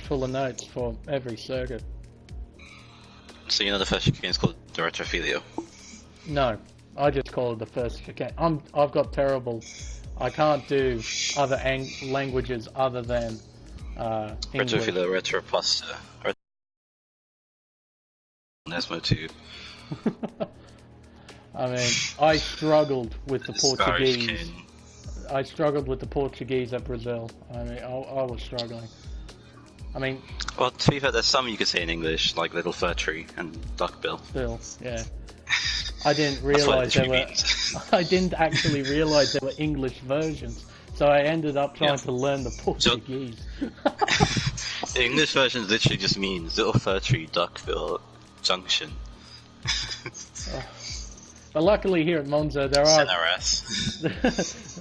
full of notes for every circuit. So you know the first chicane is called the Retrofilio? No, I just call it the first chicane. I've got terrible. I can't do other languages other than English. Retrofilio, Retropasta, Nesmo 2. I mean, I struggled with the Portuguese. I struggled with the Portuguese at Brazil. I mean, I was struggling. I mean... Well, to be fair, there's some you could say in English, like Little Fir Tree and Duckbill. Bill, yeah. I didn't realise there were... I didn't actually realise there were English versions, so I ended up trying to learn the Portuguese. The English version literally just means Little Fir Tree, Duckbill, Junction. But luckily here at Monza there are...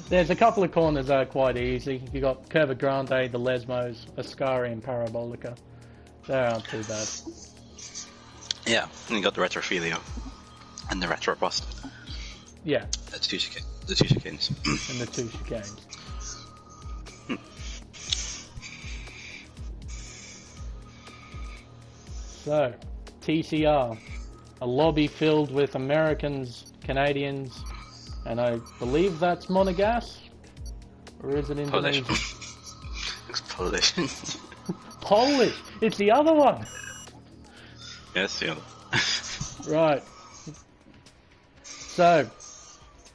there's a couple of corners that are quite easy. You got Curva Grande, the Lesmos, Ascari and Parabolica. They aren't too bad. Yeah, and you got the Retrofilio and the Retropasta. Yeah. The two chicanes. And the two chicanes. So, TCR. A lobby filled with Americans, Canadians, and I believe that's Monegasque? Or is it Indonesian? It's Polish. Polish! It's the other one! Yes, the other. Right. So,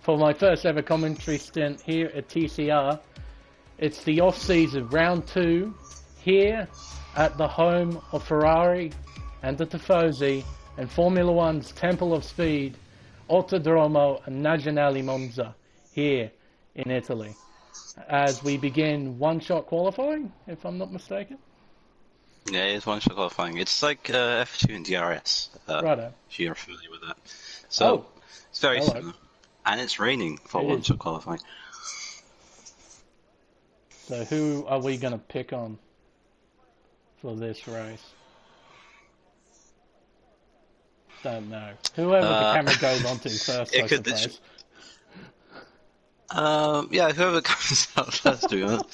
for my first ever commentary stint here at TCR, it's the off-season Round 2 here at the home of Ferrari and the Tifosi and Formula One's Temple of Speed, Autodromo and Nazionale Monza, here in Italy, as we begin one-shot qualifying, if I'm not mistaken. Yeah, it's one-shot qualifying. It's like F2 and DRS, Righto. if you're familiar with that. So, it's very similar. And it's raining for one-shot qualifying. So who are we going to pick on for this race? Don't know. Whoever the camera goes on to first, I suppose. Yeah, whoever comes out first, to be honest.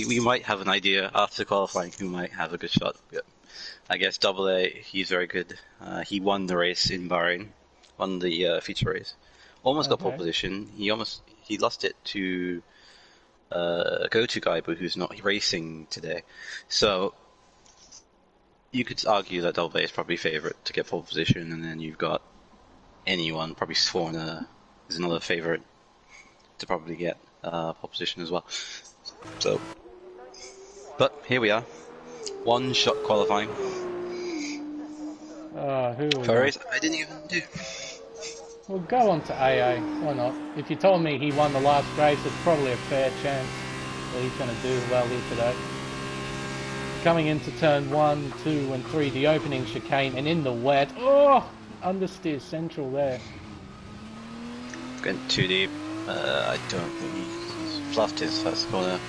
We might have an idea after qualifying who might have a good shot. But I guess AA, he's very good. He won the race in Bahrain, won the feature race. Almost got pole position. He lost it to go-to guy, but who's not racing today. So you could argue that AA is probably favourite to get pole position, and then you've got anyone, probably Sforna is another favourite to probably get pole position as well. So, but here we are, one-shot qualifying. For a race I didn't even do. We'll go on to AA, why not? If you told me he won the last race, it's probably a fair chance that he's going to do well here today. Coming into turn 1, 2 and 3, the opening chicane, and in the wet, understeer central there. Going too deep. I don't think he's fluffed his first corner.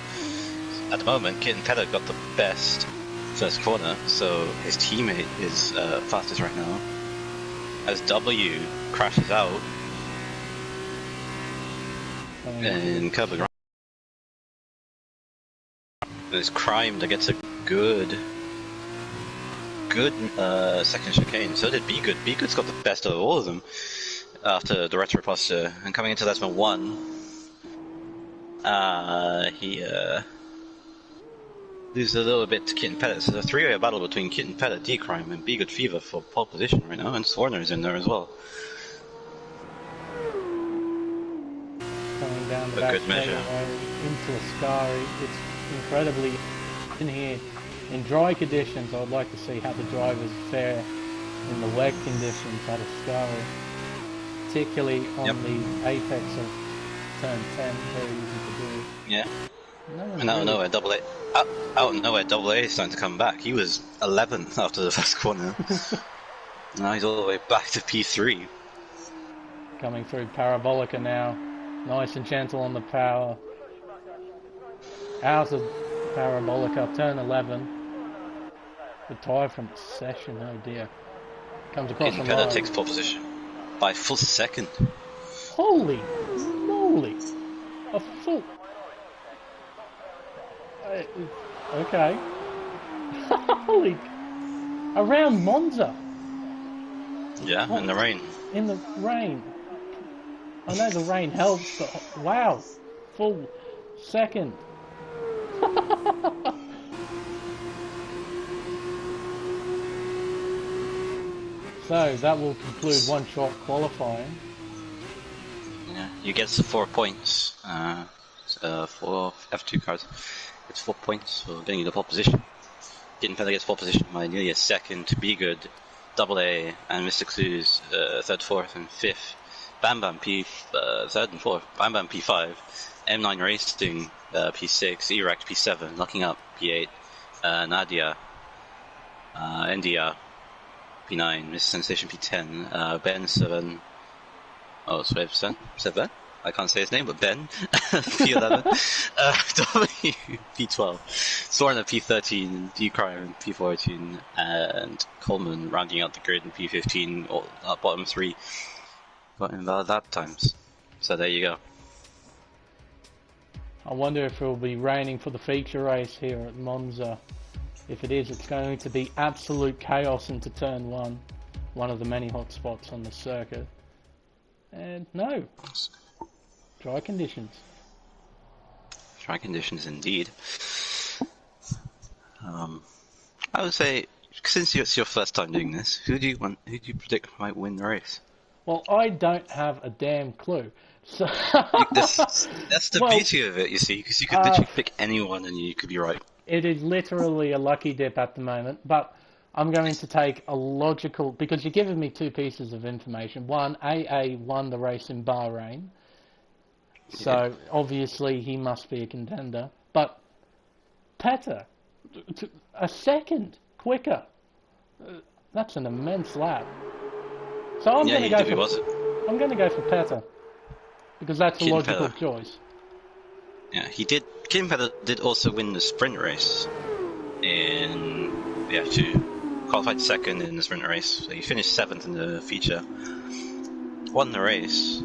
At the moment, Kitten Pettit got the best first corner, so his teammate is fastest right now. As W crashes out and Curva Grande is crimed against a good second chicane. So did Be Good. Be Good's got the best of all of them after the retro posture, and coming into Lesmo 1, he loses a little bit to Kitten Pettit. So the three-way battle between Kitten Pettit, D-Crime, and Be Good Fever for pole position right now, and Swarner's in there as well. Coming down the back measure into Ascari, it's incredibly in here. In dry conditions, I would like to see how the drivers fare in the wet conditions at Ascari, particularly on the apex of turn 10, very easy to do. Yeah. And out of nowhere, AA is starting to come back. He was 11th after the first corner. Now he's all the way back to P3. Coming through Parabolica now. Nice and gentle on the power. Out of Parabolica, turn 11. The tyre from session, oh dear. Comes across the line. Takes pole position by a full second. Holy moly! A full... Okay. Holy... Around Monza. Yeah, What? in the rain. In the rain. I know the rain helps, but wow. Full second. So that will conclude one-shot qualifying. Yeah, you get the 4 points for F2 cars. It's 4 points for getting you the pole position. Getting Feather gets pole position by nearly a second. Be Good, Double A, and Mr. Clues third, fourth, and fifth. Bam Bam P third and fourth. Bam Bam P5. M9 Racing P6. Erect P7. Locking Up P8. Nadia India P9. Mr. Sensation P10. Ben 7. Oh, sorry, 7? I can't say his name, but Ben, P11, W, P12, Sorna, P13, D-Crime, P14, and Coleman rounding out the grid in P15, all bottom 3, got invalid lap times. So there you go. I wonder if it will be raining for the feature race here at Monza. If it is, it's going to be absolute chaos into turn 1, one of the many hot spots on the circuit. And no, dry conditions. Dry conditions indeed. I would say, since it's your first time doing this, who do you predict might win the race? Well, I don't have a damn clue. So that's the beauty of it, you see, because you could literally pick anyone and you could be right. It is literally a lucky dip at the moment, but I'm going to take a logical, because you're giving me two pieces of information. One, AA won the race in Bahrain, so obviously he must be a contender. But Petter, a second quicker, that's an immense lap. So I'm going to go for I'm going to go for Petter, because that's a logical choice. Yeah, he did. Kim Petter did also win the sprint race in the F2. Qualified second in the sprint race. So he finished 7th in the feature. Won the race.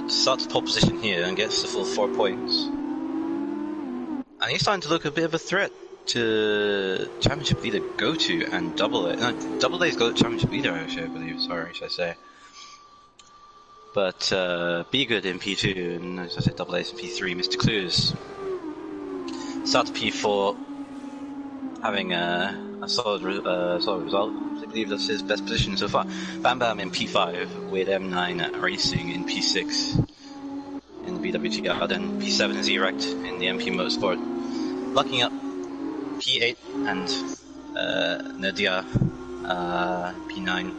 Starts pole position here and gets the full 4 points. And he's starting to look a bit of a threat to championship leader Go-To and Double A. No, Double A's got championship leader, actually, I believe. Sorry, should I say. But Be Good in P2, and as I said, Double A's in P3. Mr. Clues starts P4, having a solid result. I believe that's his best position so far. Bam Bam in P5 with M9 Racing in P6 in the BWTR. Then P7 is Erect in the MP Motorsport. Locking up P8 and Nadia P9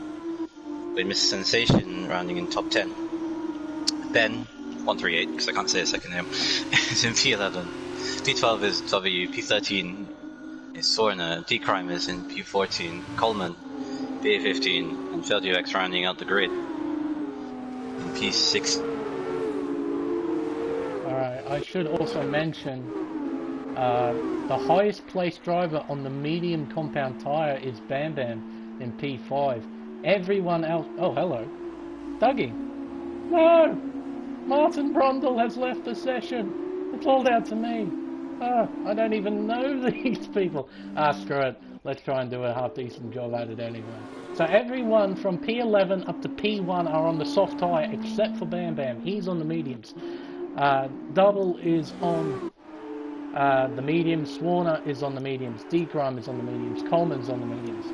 with Mr. Sensation rounding in top 10. Ben 138, because I can't say his second name, is in P11. P12 is W. P13 is Sorna. D-Crime is in P14. Coleman P15 and FeldUX rounding out the grid in P6. Alright, I should also mention the highest placed driver on the medium compound tyre is Bam Bam in P5. Everyone else... Oh, hello. Dougie. No! Martin Brundle has left the session. It's all down to me. I don't even know these people. Screw it. Let's try and do a half-decent job at it anyway. So everyone from P11 up to P1 are on the soft tyre except for Bam Bam. He's on the mediums. Double is on the mediums. Swarner is on the mediums. D-Crime is on the mediums. Coleman's on the mediums.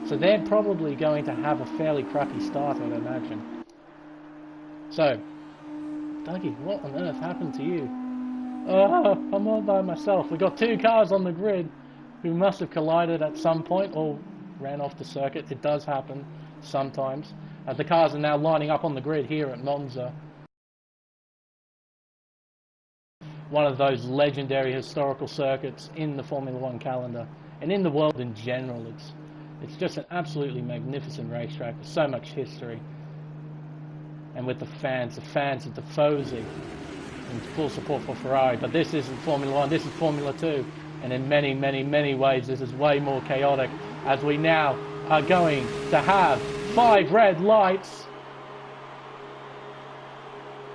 So they're probably going to have a fairly crappy start, I'd imagine. So, Dougie, what on earth happened to you? I'm all by myself. We've got two cars on the grid who must have collided at some point or ran off the circuit. It does happen sometimes. The cars are now lining up on the grid here at Monza. One of those legendary historical circuits in the Formula One calendar and in the world in general. It's just an absolutely magnificent racetrack with so much history. And with the fans of Tifosi in full support for Ferrari. But this isn't Formula One, this is Formula 2. And in many, many, many ways, this is way more chaotic, as we now are going to have 5 red lights.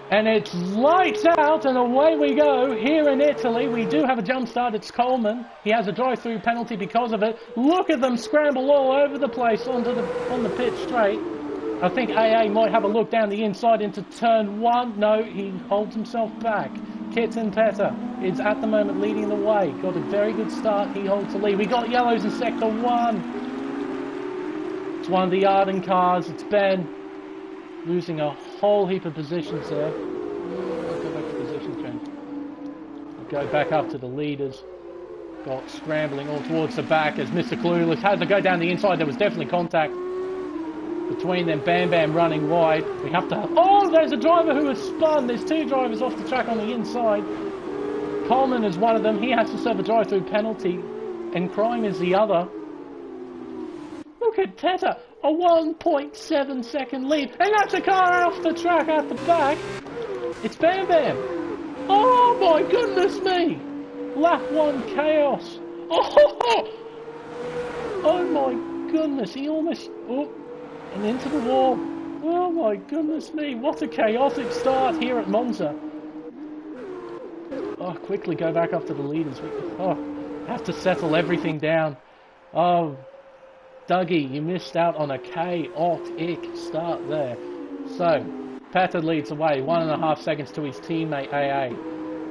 And it's lights out, and away we go. Here in Italy, we do have a jump start. It's Coleman. He has a drive-through penalty because of it. Look at them scramble all over the place on the pitch straight. I think AA might have a look down the inside into turn one. No, he holds himself back. Kitten Petter is at the moment leading the way. Got a very good start. He holds the lead. We got yellows in sector one. It's one of the Arden cars. It's Ben. Losing a whole heap of positions there. Let's go back to position change. We'll go back up to the leaders. Got scrambling all towards the back as Mr. Clueless has to go down the inside. There was definitely contact between them. Bam Bam running wide. We have to... Oh, there's a driver who has spun. There's two drivers off the track on the inside. Coleman is one of them. He has to serve a drive-through penalty. And Crime is the other. Look at Teta. A 1.7 second lead. And that's a car off the track at the back. It's Bam Bam. Oh my goodness me. Lap 1 chaos. Oh, oh my goodness. He almost... Oh, and into the wall. Oh my goodness me. What a chaotic start here at Monza. Oh, quickly go back up to the leaders. Oh, have to settle everything down. Oh, Dougie, you missed out on a chaotic start there. So, Patter leads away, 1.5 seconds to his teammate AA.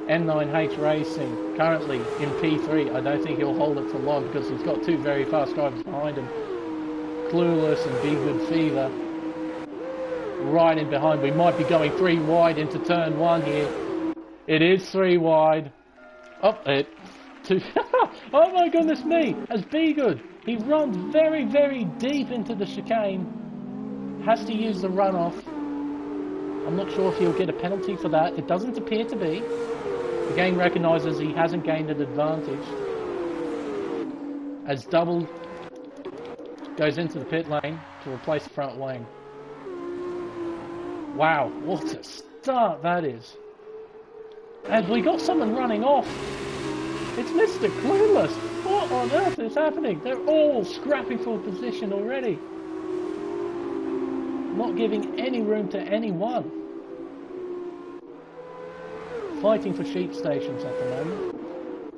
M9H Racing, currently in P3. I don't think he'll hold it for long because he's got two very fast drivers behind him. Clueless and Be Good Fever right in behind. We might be going 3 wide into turn 1 here. It is 3 wide. Oh, two. Oh my goodness me, as Be Good. He runs very, very deep into the chicane. Has to use the runoff. I'm not sure if he'll get a penalty for that. It doesn't appear to be. The game recognises he hasn't gained an advantage. As Double goes into the pit lane to replace the front wing. Wow, what a start that is. And we got someone running off. It's Mr. Clueless. What on earth is happening? They're all scrapping for position already. Not giving any room to anyone. Fighting for sheep stations at the moment.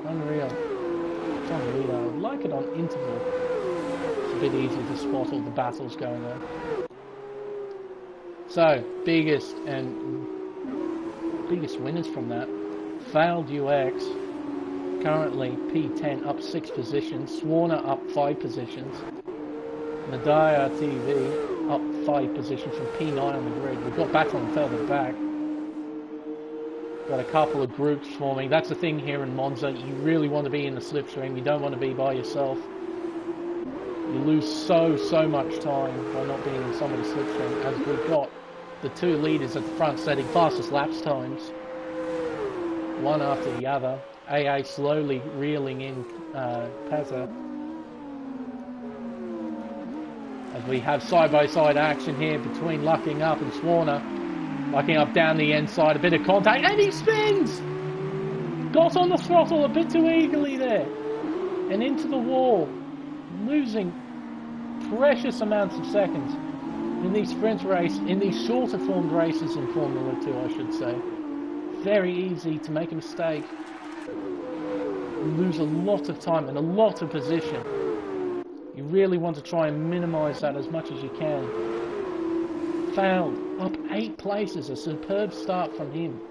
Unreal. It's unreal. I would like it on interval. It's a bit easier to spot all the battles going on. So, biggest winners from that. Failed UX. Currently P10 up 6 positions, Swarner up 5 positions, Nadaya TV up 5 positions from P9 on the grid. We've got Baton further back. Got a couple of groups forming. That's the thing here in Monza. You really want to be in the slipstream. You don't want to be by yourself. You lose so much time by not being in somebody's slipstream, as we've got the 2 leaders at the front setting fastest laps times, one after the other. AA slowly reeling in Pazza. As we have side-by-side action here between Lucking Up and Swarner. Lucking Up down the inside, a bit of contact, and he spins! Got on the throttle a bit too eagerly there. And into the wall. Losing precious amounts of seconds in these sprint races, in these shorter formed races in Formula 2, I should say. Very easy to make a mistake. Lose a lot of time and a lot of position. You really want to try and minimise that as much as you can. Failed. Up 8 places. A superb start from him.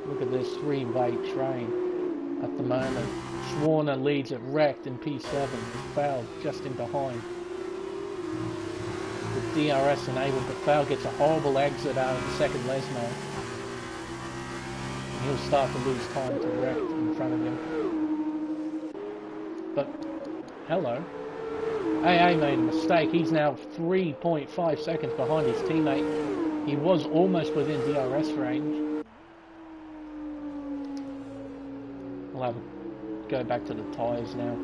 Look at this 3-way train at the moment. Schwarner leads it wrecked in P7. Failed just in behind. With DRS enabled, but Failed gets a horrible exit out of the second Lesmo. He'll start to lose time to wreck in front of him. But, hello. AA made a mistake. He's now 3.5 seconds behind his teammate. He was almost within DRS range. We'll have to go back to the tyres now.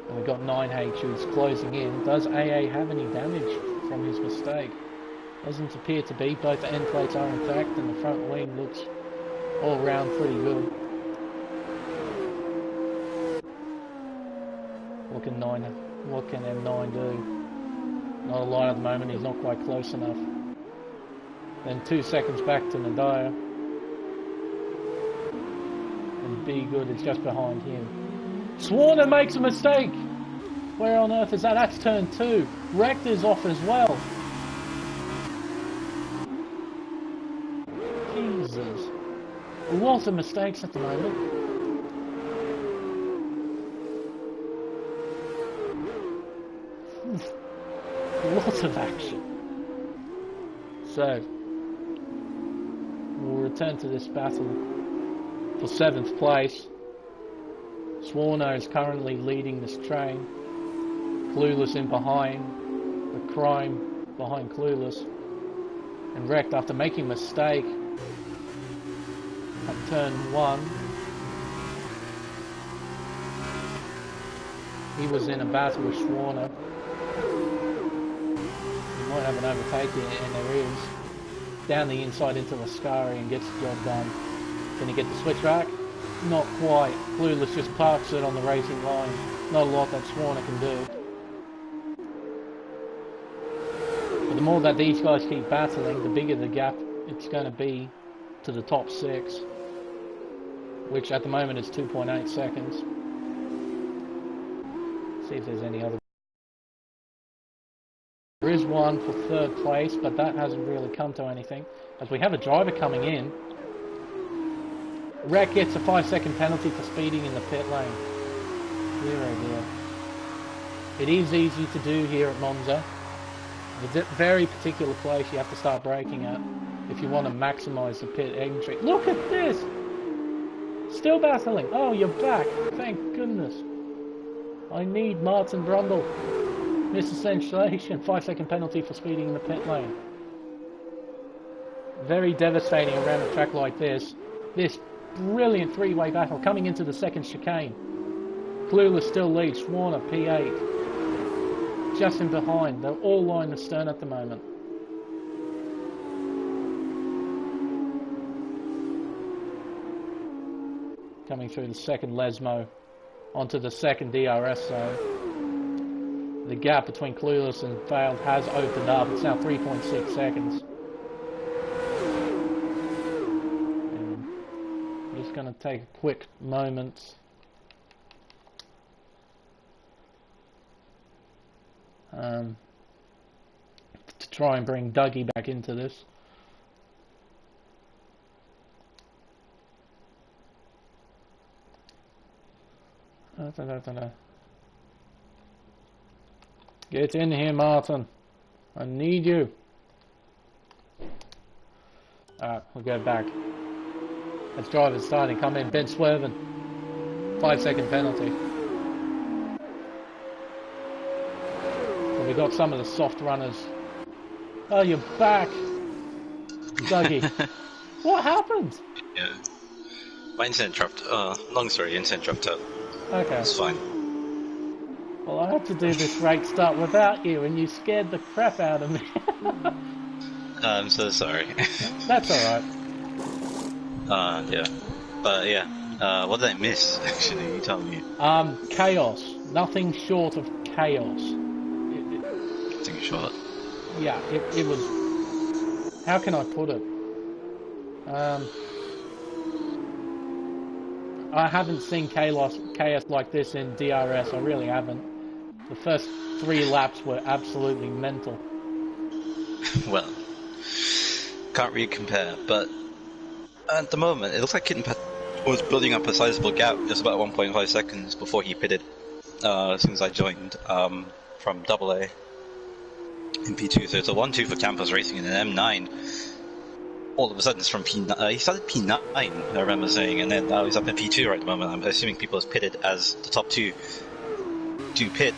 And we've got 9H who's closing in. Does AA have any damage from his mistake? Doesn't appear to be. Both end plates are intact and the front wing looks all round pretty good. What can M9 do? Not a lot at the moment, he's not quite close enough. Then 2 seconds back to Nadaya. And Be Good is just behind him. Swarner makes a mistake! Where on earth is that? That's turn 2. Rector's off as well. Jesus. A lot of mistakes at the moment. A lot of action. So, we'll return to this battle for 7th place. Swarno is currently leading this train. Clueless in behind. The Crime behind Clueless. And Wrecked, after making a mistake at turn 1, he was in a battle with Swarno. He might have an overtake here, and there is. Down the inside into Lascari and gets the job done. Can he get the switch back? Not quite. Clueless just parks it on the racing line. Not a lot that Swarner can do. But the more that these guys keep battling, the bigger the gap it's going to be to the top 6. Which at the moment is 2.8 seconds. See if there's any other. There is one for 3rd place, but that hasn't really come to anything. As we have a driver coming in. Wreck gets a 5-second penalty for speeding in the pit lane. Dear oh dear. It is easy to do here at Monza. It's a very particular place you have to start braking at if you want to maximise the pit entry. Look at this! Still battling. Oh, you're back. Thank goodness. I need Martin Brundle. Mr. Sensation. 5-second penalty for speeding in the pit lane. Very devastating around a track like this. This brilliant 3-way battle coming into the 2nd chicane. Clueless still leads. Swarner P8. Just in behind. They're all line astern at the moment. Coming through the 2nd Lesmo onto the 2nd DRS zone. The gap between Clueless and Failed has opened up. It's now 3.6 seconds. And I'm just going to take a quick moment to try and bring Dougie back into this. Get in here, Martin. I need you. Alright, we'll go back. As drivers starting, come in, Ben swerving. 5-second penalty. So we got some of the soft runners. Oh, you're back, Dougie. What happened? Yeah. My internet dropped. Long story, internet dropped out. Okay. It's fine. Well, I had to do this rake start without you, and you scared the crap out of me. I'm so sorry. That's alright. Yeah. But yeah. What did I miss, actually? You tell me. Chaos. Nothing short of chaos. Nothing short. Yeah, it was... How can I put it? I haven't seen chaos like this in DRS. I really haven't. The first 3 laps were absolutely mental. Well, can't really compare, but at the moment, it looks like Kitten was building up a sizable gap, just about 1.5 seconds before he pitted, as soon as I joined, from AA in P2. So it's a 1-2 for Campos Racing in an M9. All of a sudden it's from P9, he started P9, I remember saying, and then now he's up in P2 right at the moment. I'm assuming people have pitted as the top 2 do pit,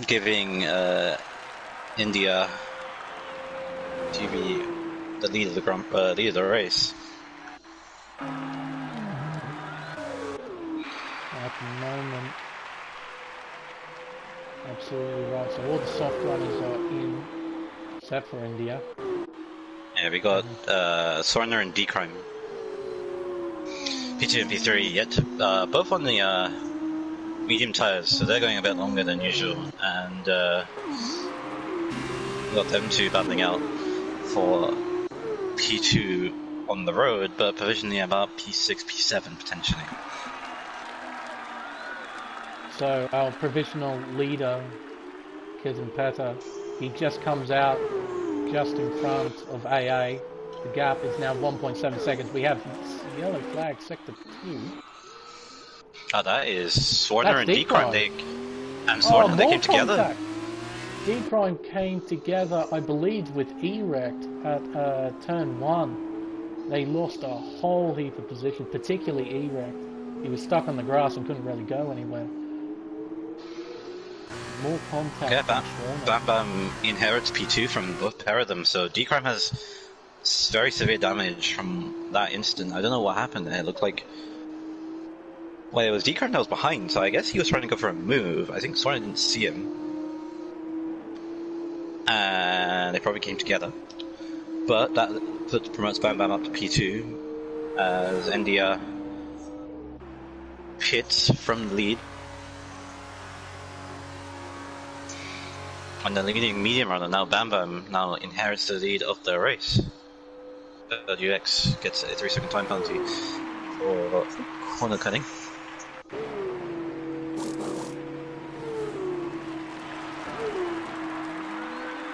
giving India to be the lead of the lead of the race. At the moment, absolutely right. So all the soft runners are in. Except for India. Yeah, we got Sorner and D-Crime. P2 and P3 yet, both on the medium tires, so they're going a bit longer than usual. And got them two battling out for P2 on the road, but provisionally about P6, P7 potentially. So our provisional leader, Kizim Peta, he just comes out just in front of AA. The gap is now 1.7 seconds. We have yellow flag, sector 2. Oh, that is Swarner That's and D-Prime. And Swarner, they more came together. contact. D-Prime came together, I believe, with Erect at turn 1. They lost a whole heap of position, particularly Erect. He was stuck on the grass and couldn't really go anywhere. More contact. Yeah, from Bam Bam inherits P2 from both pair of them, so D-Crime has very severe damage from that instant. I don't know what happened there. It looked like... Well, it was D-Crime that was behind, so I guess he was trying to go for a move. I think Swarner didn't see him. And they probably came together. But that promotes Bam Bam up to P2 as India hits from the lead. And the leading medium runner, now Bam Bam, now inherits the lead of the race. UX gets a 3-second time penalty for corner cutting.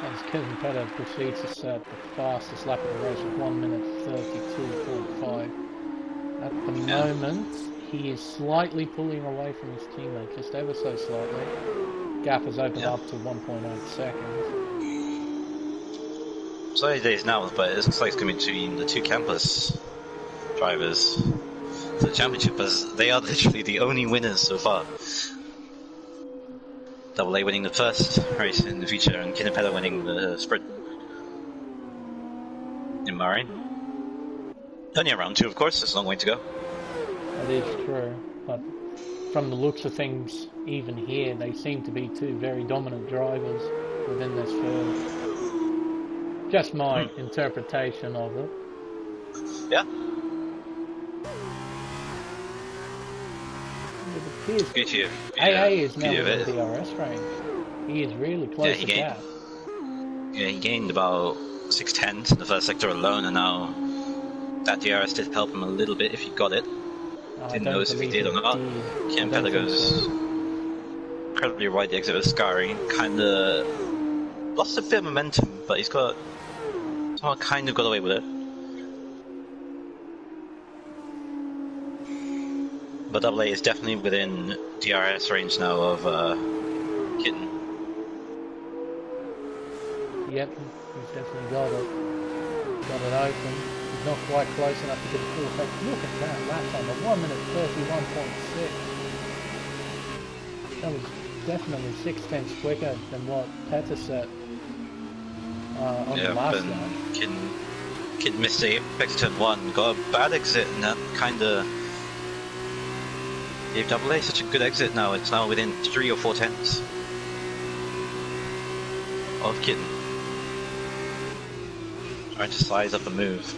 As Kevin Petto proceeds to set the fastest lap of the race with 1 minute 32.5. At the moment, he is slightly pulling away from his teammate, just ever so slightly. Gap has opened up to 1.8 seconds. So early days now, but it looks like it's coming between the two campus drivers for the championship, as they are literally the only winners so far. Double A winning the first race in the feature, and Kinnepeda winning the sprint in Bahrain. Only a round 2, of course, there's a long way to go. That is true, but from the looks of things, even here, they seem to be two very dominant drivers within this field. Just my interpretation of it. Yeah. It appears AA is now in the DRS range. He is really close to that. Yeah, he gained about 6/10 in the first sector alone, and now that DRS did help him a little bit if he got it. Didn't notice if he did or not. Cam Pella goes incredibly wide the exit of Scary, kinda lost a bit of momentum, but he's got somehow kind of got away with it. But Double A is definitely within DRS range now of Kitten. Yep, he's definitely got it. Got it open. He's not quite close enough to get a full effect. Look at that lap time at 1 minute 31.6. That was definitely 6/10 quicker than what Peta set on the last lap. Kitten missed the apex turn 1, got a bad exit, and that kinda gave Double A such a good exit now. It's now within 3 or 4 tenths of Kitten. Trying to size up a move.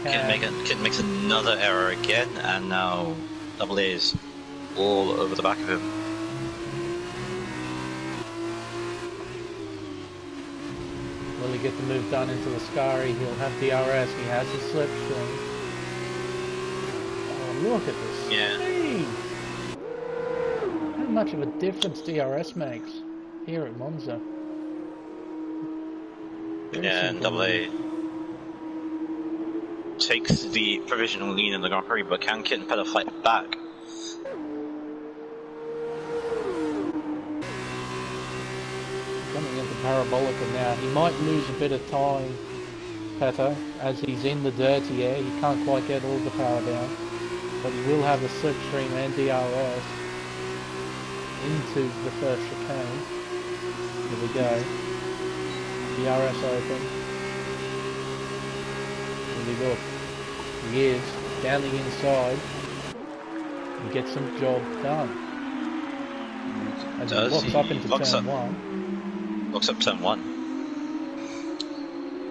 Kitten makes another error again, and now Double A is all over the back of him. Will he get the move done into the Scary? He'll have DRS. He has his slipstream. Oh, look at this speed! How much of a difference DRS makes here at Monza. And Double A takes the provisional lead in the Grand Prix, but can Kitten Pella fight back? Coming into Parabolica now, he might lose a bit of time, Peta, as he's in the dirty air. He can't quite get all the power down, but he will have the slipstream and DRS into the first chicane. Here we go. DRS open. Here we go. He is down the inside and gets some job done. As he locks up into turn 1. Locks up turn 1.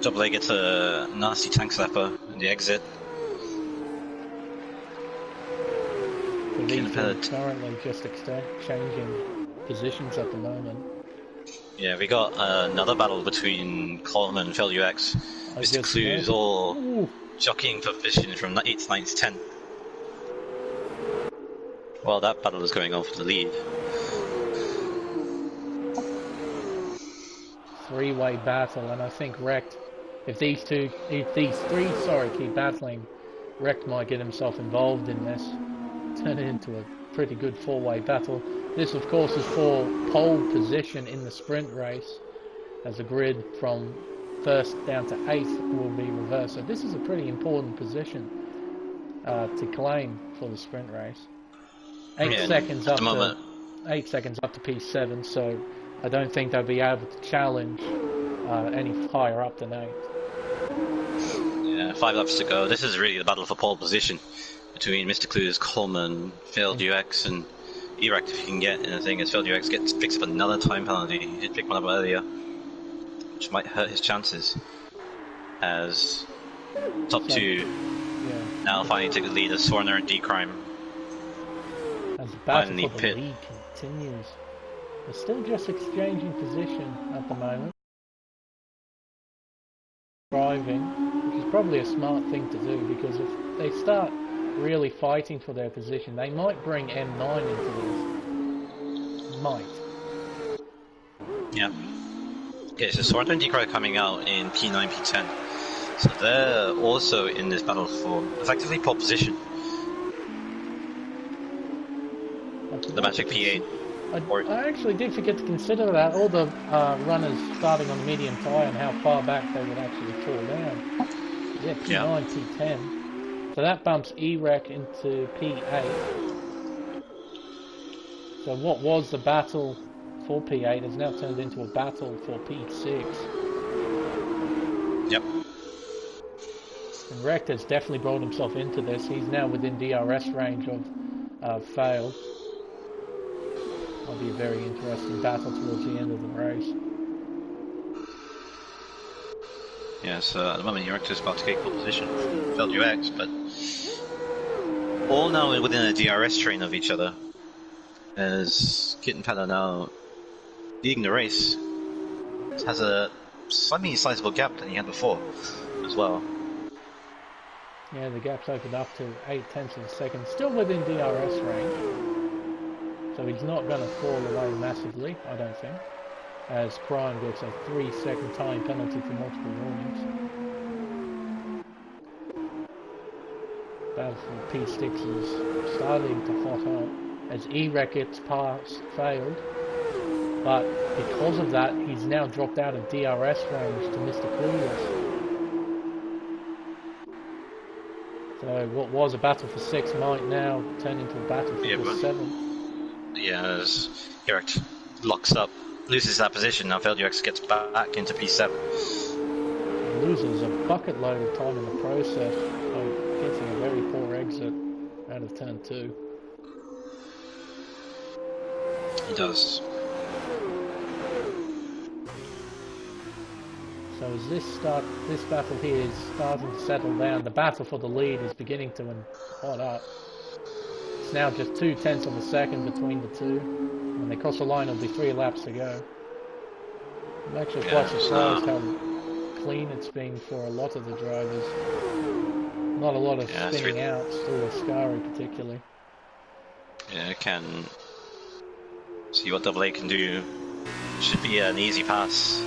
Double A gets a nasty tank slapper in the exit. Could these two are currently just exchanging positions at the moment. Yeah, we got another battle between Coleman and FeldUX. Mr. Clues all jockeying for position from 8th, 9th, 10th. Well, that battle is going on for the lead. Three-way battle, and I think Wrecked, if these three, keep battling, Wrecked might get himself involved in this, turn it into a pretty good four-way battle. This, of course, is for pole position in the sprint race, as the grid from 1st down to 8th will be reversed. So this is a pretty important position to claim for the sprint race. 8 seconds up to 8 seconds up to P7, so I don't think they'll be able to challenge any higher up than 8. Yeah, 5 laps to go. This is really the battle for pole position between Mr. Clues, Coleman, FeldUX, and Erect if he can get anything, as FeldUX picks up another time penalty. He did pick one up earlier, which might hurt his chances, as top 2 now finally take the lead as Sorner and D-Crime as the battle for the lead continues. They're still just exchanging position at the moment. Driving, which is probably a smart thing to do, because if they start really fighting for their position, they might bring M9 into this. Might. Yeah. Okay, so Sorner and D-Crime coming out in P9, P10. So they're also in this battle for effectively pole position. The magic P8. I actually did forget to consider that, all the runners starting on the medium tyre and how far back they would actually fall down. Yeah, P9, P10. So that bumps E-Rec into P8. So what was the battle for P8 has now turned into a battle for P6. Yep. And Rect has definitely brought himself into this. He's now within DRS range of Failed. Might be a very interesting battle towards the end of the race. Yeah, so at the moment Erect is about to take pole position from FeldUX, but all now within a DRS train of each other. As Kit and Pella now leading the race, has a slightly sizable gap than he had before as well. Yeah, the gap's opened up to 0.8 of a second, still within DRS range. So he's not going to fall away massively, I don't think, as Crime gets a 3-second time penalty for multiple warnings. Battle for P6 is starting to hot up as E-Rec gets past Failed, but because of that he's now dropped out of DRS range to Mr. Clueless. So what was a battle for 6 might now turn into a battle for the 7th. Yeah, as Erect locks up, loses that position, now FeldUX gets back into P7. Loses a bucket load of time in the process by getting a very poor exit out of turn 2. He does. So as this battle here is starting to settle down, the battle for the lead is beginning to hot up. It's now just 0.2 of a second between the two. When they cross the line, it'll be 3 laps to go. I'm actually quite surprised how clean it's been for a lot of the drivers. Not a lot of spinning out, still Ascari particularly. Yeah, can see what AA can do. Should be an easy pass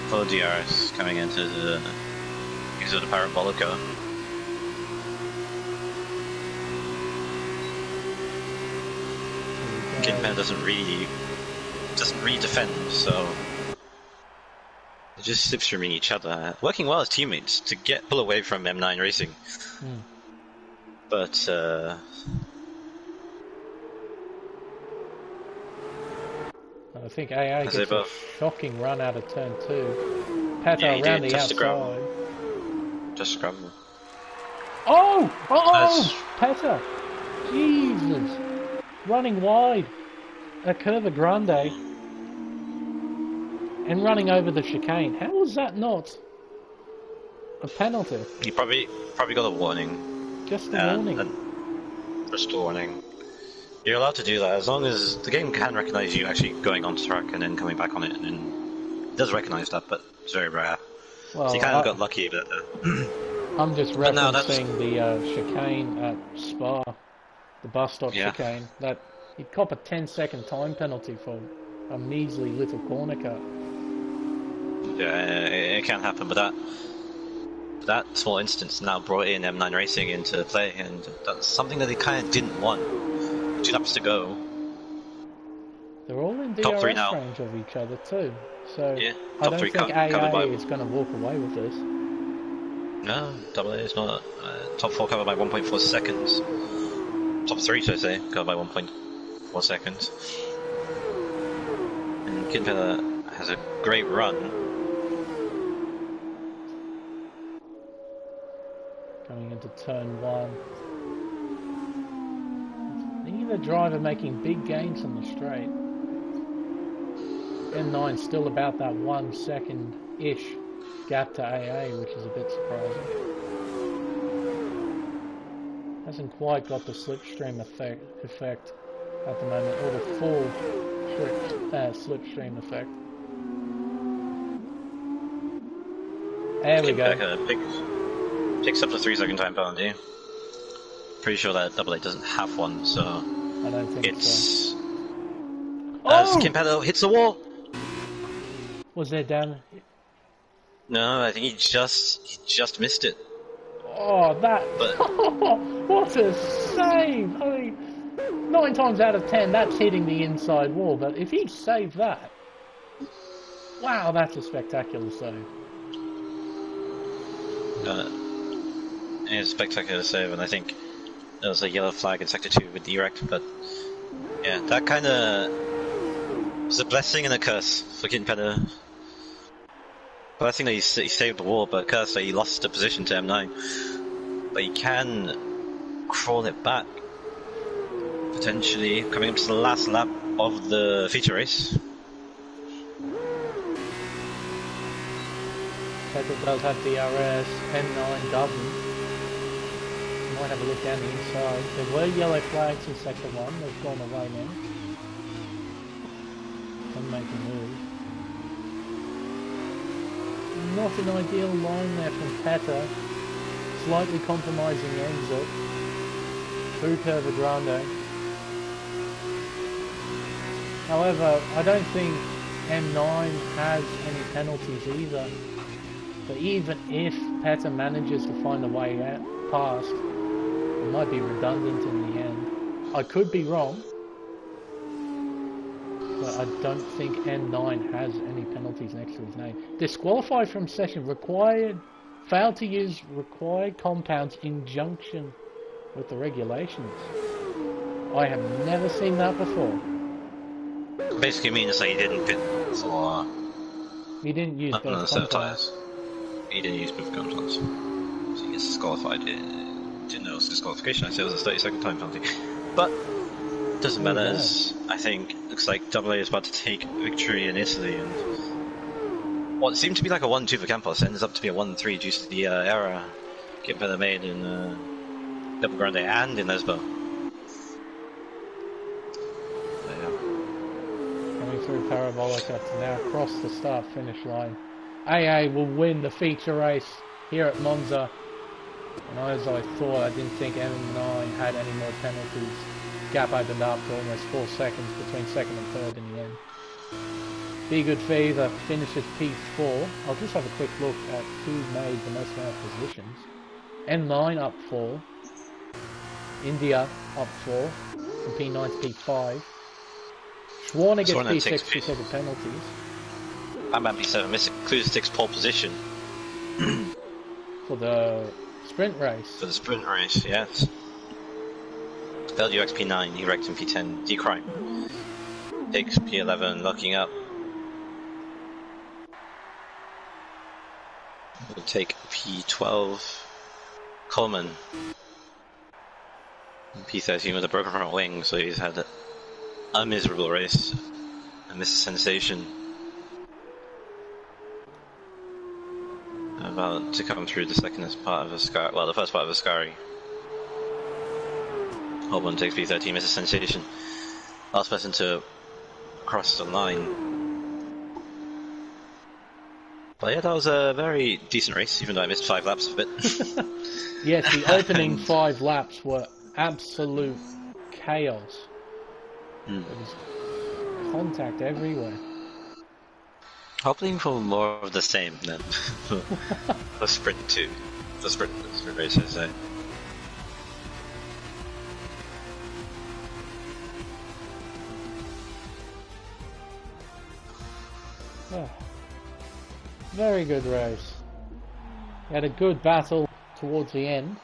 for DRS coming into the use of the Parabolica. Kidman doesn't really defend, so they just slipstreaming each other, working well as teammates to pull away from M9 Racing. But I think AA gets a shocking run out of turn 2. Peta around the outside. Just grab him. Oh! Peta! Jesus! Running wide at Curva Grande and running over the chicane. How was that not a penalty? He probably got a warning. Just a warning. Just a warning. You're allowed to do that as long as the game can recognize you actually going onto track and then coming back on it, and then it does recognize that, but it's very rare. Well, So you kind of got lucky, but I'm just but no, referencing the chicane at Spa, the bus stop yeah. chicane. That he'd cop a 10-second time penalty for a measly little corner cut. Yeah, it can happen, but that small instance now brought in M9 Racing into play, and that's something that they kind of didn't want. 2 laps to go. They're all in Top 3 DRS now. range of each other too, so Yeah, I top don't 3 think covered AA by. is going to walk away with this. No, AA is not. Top 4 covered by 1.4 seconds. Top 3, should I say, covered by 1.4 seconds. And Kinpella has a great run. Going into turn 1. Neither driver making big gains on the straight. M9 still about that 1 second-ish gap to AA, which is a bit surprising. Hasn't quite got the slipstream effect at the moment, or the full slipstream effect. There we go. Picks up the 3-second time penalty. Pretty sure that AA doesn't have one, so I don't think it's. so. As Oh! Kinpella hits the wall. Was there damage? No, I think he just missed it. Oh, that! But What a save! I mean, 9 times out of 10, that's hitting the inside wall. But if he saved that, wow, that's a spectacular save. it's a spectacular save, and I think there was a yellow flag in sector 2 with direct. But yeah, that kind of was a blessing and a curse for Kinpella. Blessing that he saved the wall, but curse that he lost the position to M9. But he can crawl it back, potentially coming up to the last lap of the feature race. Petrol does have DRS, M9 doesn't. Might have a look down the inside. There were yellow flags in sector 1, they've gone away now. Can make a move. Not an ideal line there from Peta. Slightly compromising exit. Through Curva Grande. However, I don't think M9 has any penalties either. So even if Peta manages to find a way out past, it might be redundant in the end. I could be wrong, but I don't think M9 has any penalties next to his name. Disqualified from session, failed to use required compounds in junction with the regulations. I have never seen that before. Basically means that he didn't pit for. He didn't use both set of compounds. tyres. He didn't use both compounds. So he gets disqualified. Didn't know it was disqualification. I said it was a 30-second time penalty. But doesn't matter, as I think looks like AA is about to take victory in Italy, and what seemed to be like a 1-2 for Campos ends up to be a 1-3 due to the error Kinpella made in Double Grande and in Lesbo. Coming through Parabolica to now cross the start-finish line. AA will win the feature race here at Monza. And as I thought, I didn't think M9 had any more penalties. Gap opened up to almost 4 seconds between second and third in the end. Be Good Fever finishes P4. I'll just have a quick look at who made the most amount of positions. M9 up 4. India up 4. From P9 to P5. Schwarner gets P6 because of penalties. I'm at P7, missing Clue6 pole position. For the sprint race. For the sprint race, yes. LUX P9, Erect in P10, Decrime. Higgs P11, locking up. We'll take P12, Coleman. P13 with a broken front wing, so he's had a miserable race. A missed sensation. About to come through the second part of Ascari, well, the first part of Ascari. Albon takes P13, misses Sensation. Last person to cross the line. But yeah, that was a very decent race, even though I missed 5 laps of it. Yes, the opening 5 laps were absolute chaos. There was contact everywhere. Hoping for more of the same then. The sprint 2. The sprint race, I say. Oh, very good race. We had a good battle towards the end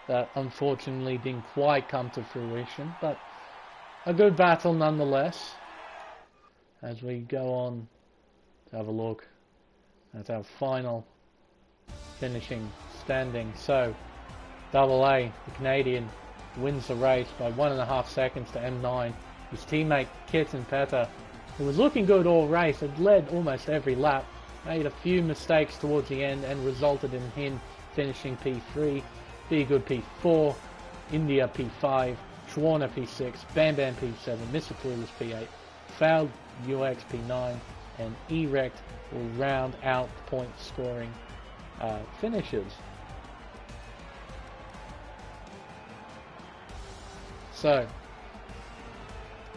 that unfortunately didn't quite come to fruition, but a good battle nonetheless. As we go on to have a look at our final finishing standing. So, Double A, the Canadian, wins the race by 1.5 seconds to M9. His teammate Kitten Petter, who was looking good all race, had led almost every lap, made a few mistakes towards the end and resulted in him finishing P3, Be Good P4, India P5, Schwarner P6, Bam Bam P7, Mr. Clueless P8, Fouled UX P9, and Erect will round out the point scoring finishes. So,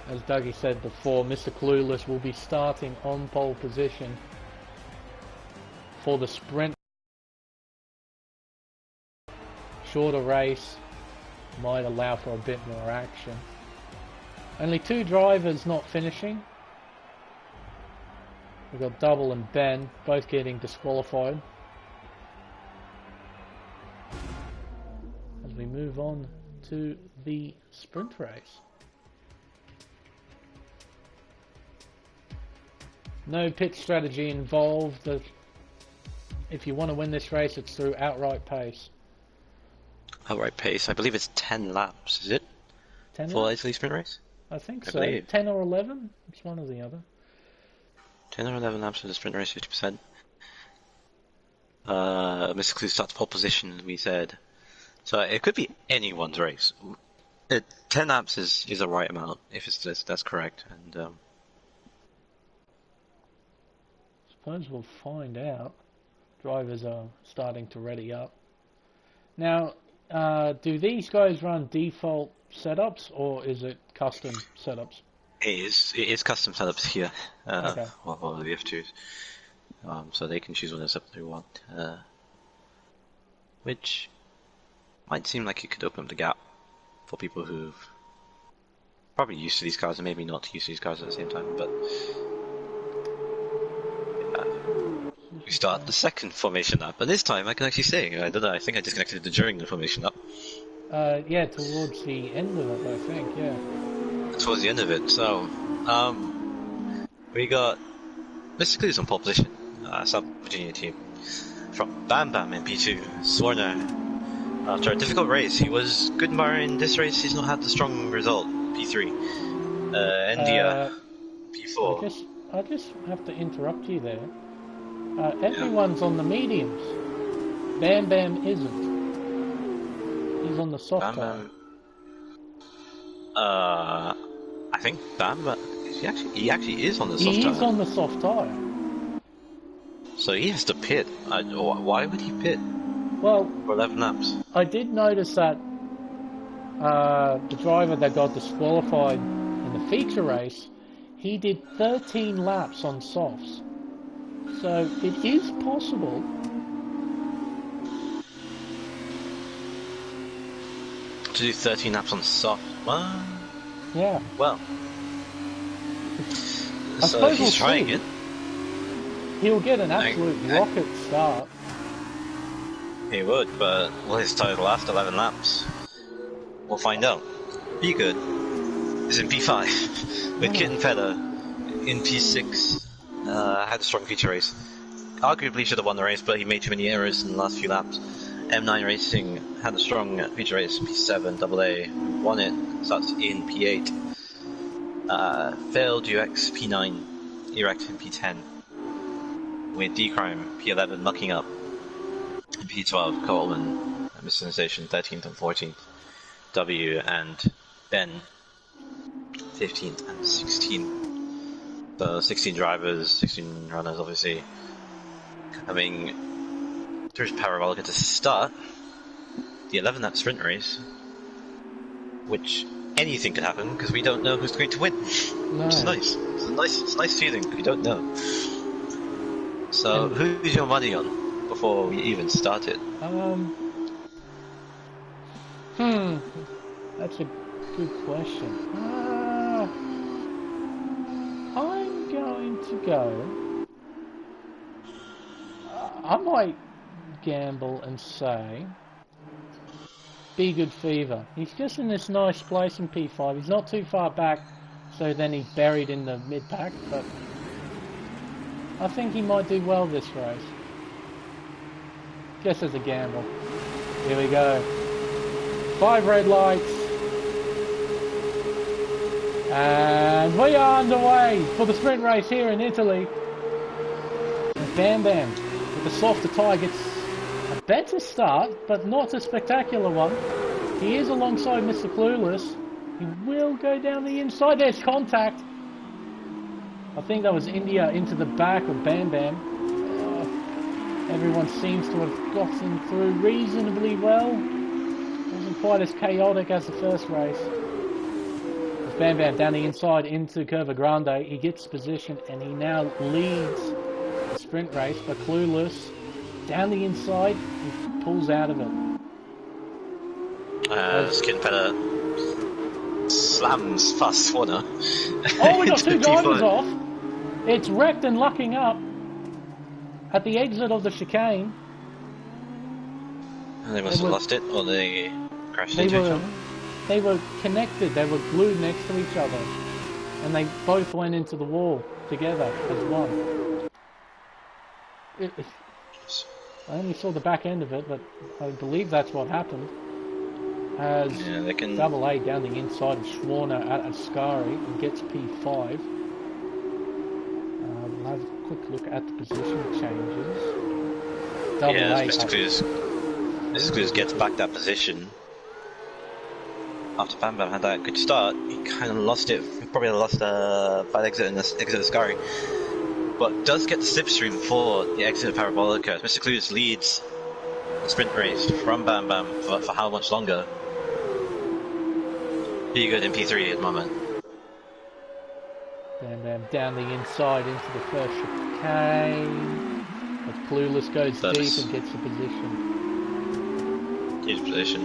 as Dougie said before, Mr. Clueless will be starting on pole position for the sprint. Shorter race might allow for a bit more action. Only 2 drivers not finishing. We've got Double and Ben both getting disqualified. As we move on to the sprint race. No pit strategy involved. If you want to win this race, it's through outright pace. Outright pace, I believe it's 10 laps, is it? 10 For laps? Italy sprint race? I think I so. believe. 10 or 11? It's one or the other. 10 or 11 laps for the sprint race, 50%. Mr. Clue starts pole position, we said. So it could be anyone's race. 10 laps is the right amount, if it's that's correct. And Suppose we'll find out. Drivers are starting to ready up. Now, do these guys run default setups or is it custom setups? it is custom setups here. Okay. Well, the F2s. So they can choose whatever setup they want. Which might seem like it could open up the gap for people who've probably used to these cars and maybe not used to these cars at the same time, but we start the second formation lap, and this time I can actually say, I don't know, I think I disconnected it during the formation lap. Yeah, towards the end of it, I think, yeah. Towards the end of it, so, we got Mr. Clues on pole position, South Virginia team, from Bam Bam in P2, Swarner. After a difficult race, he was good in this race, he's not had the strong result, P3. India, P4. I just have to interrupt you there. Everyone's on the mediums. Bam Bam isn't. He's on the soft tire. I think Bam Bam, he actually is on the soft tire. He is on the soft tire. So he has to pit. Why would he pit? Well, for 11 laps. I did notice that the driver that got disqualified in the feature race, he did 13 laps on softs. So it is possible. To do 13 laps on soft? What? Yeah. Well. So he's trying it. He'll get an absolute rocket start. He would, but will his total last 11 laps? We'll find out. Be Good is in P5 with Kitten Feather in P6. Had a strong feature race. Arguably should have won the race, but he made too many errors in the last few laps. M9 Racing had a strong feature race. P7 AA won it. Starts in P8. Failed UX P9. Erect in P10. With D-Crime P11 mucking up. P12 Coleman, Miss Sensation 13th and 14th. W and Ben 15th and 16th. So 16 drivers, 16 runners, obviously coming through Parabolica to start the 11 lap sprint race, which anything could happen because we don't know who's going to win, No. which is nice. It's a nice feeling. We don't know. So who's your money on before we even start it? That's a good question. I'm going to go. I might gamble and say Be Good Fever. He's just in this nice place in P5. He's not too far back, so then he's buried in the mid-pack, but I think he might do well this race. Just as a gamble. Here we go. 5 red lights. And we are underway for the sprint race here in Italy. Bam Bam with the softer tyre gets a better start, but not a spectacular one. He is alongside Mr. Clueless. He will go down the inside. There's contact. I think that was India into the back of Bam Bam. Everyone seems to have gotten through reasonably well. Wasn't quite as chaotic as the first race. As Bam Bam down the inside into Curva Grande, he gets position and he now leads the sprint race, but Clueless down the inside, he pulls out of it. Skin Petter slams past Swanner. Oh, we got 2 drivers off. It's wrecked and lucking up at the exit of the chicane. They must have lost it, or they crashed into each other. They were connected, they were glued next to each other. And they both went into the wall together as one. I only saw the back end of it, but I believe that's what happened. As Double A down the inside of Schwarner at Ascari and gets P5. We'll have a quick look at the position changes. Double A. Mr. Clues gets back that position. After Bam Bam had that good start, he kind of lost it. He probably lost by the exit of Ascari. But does get the slipstream for the exit of Parabolica. Mr. Clues leads the sprint race from Bam Bam for how much longer? Be Good in P3 at the moment. Bam Bam down the inside into the first chicane. But Clueless goes deep and gets the position. Huge position.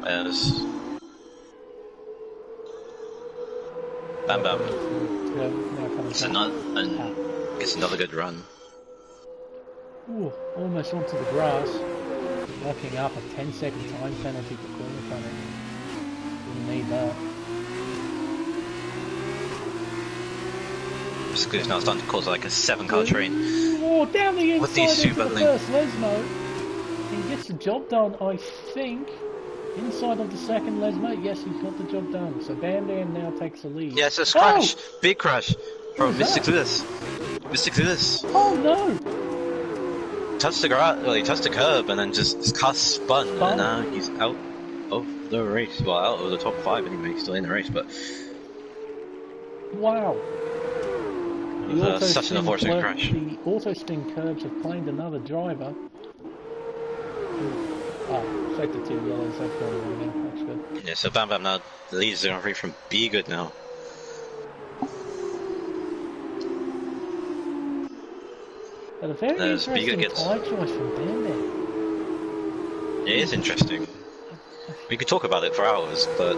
As Bam Bam gets another good run. Ooh, almost onto the grass. Locking up a 10-second time penalty for corner running. Didn't need that. Basically, it's now starting to cause like a 7-car train. Oh, down the inside with these into the first Lesmo. He gets the job done, I think. Inside of the second Lesmo, yes, he's got the job done. So Bam Bam now takes the lead. Yes, a crash, big crash from Mr. Clueless. Mr. Clueless. Oh no! Touched the he touched the curb and then just his car spun, and now he's out of the race. Well, out of the top 5 anyway. He's still in the race, but wow! Such an unfortunate crash. The auto spin curbs have claimed another driver. Sector 2 yellows, they've gone away now, that's good. Yeah, so Bam Bam now leads the Grand Prix from Be Good now. But a very interesting tyre choice from Bam Bam. It is interesting. We could talk about it for hours, but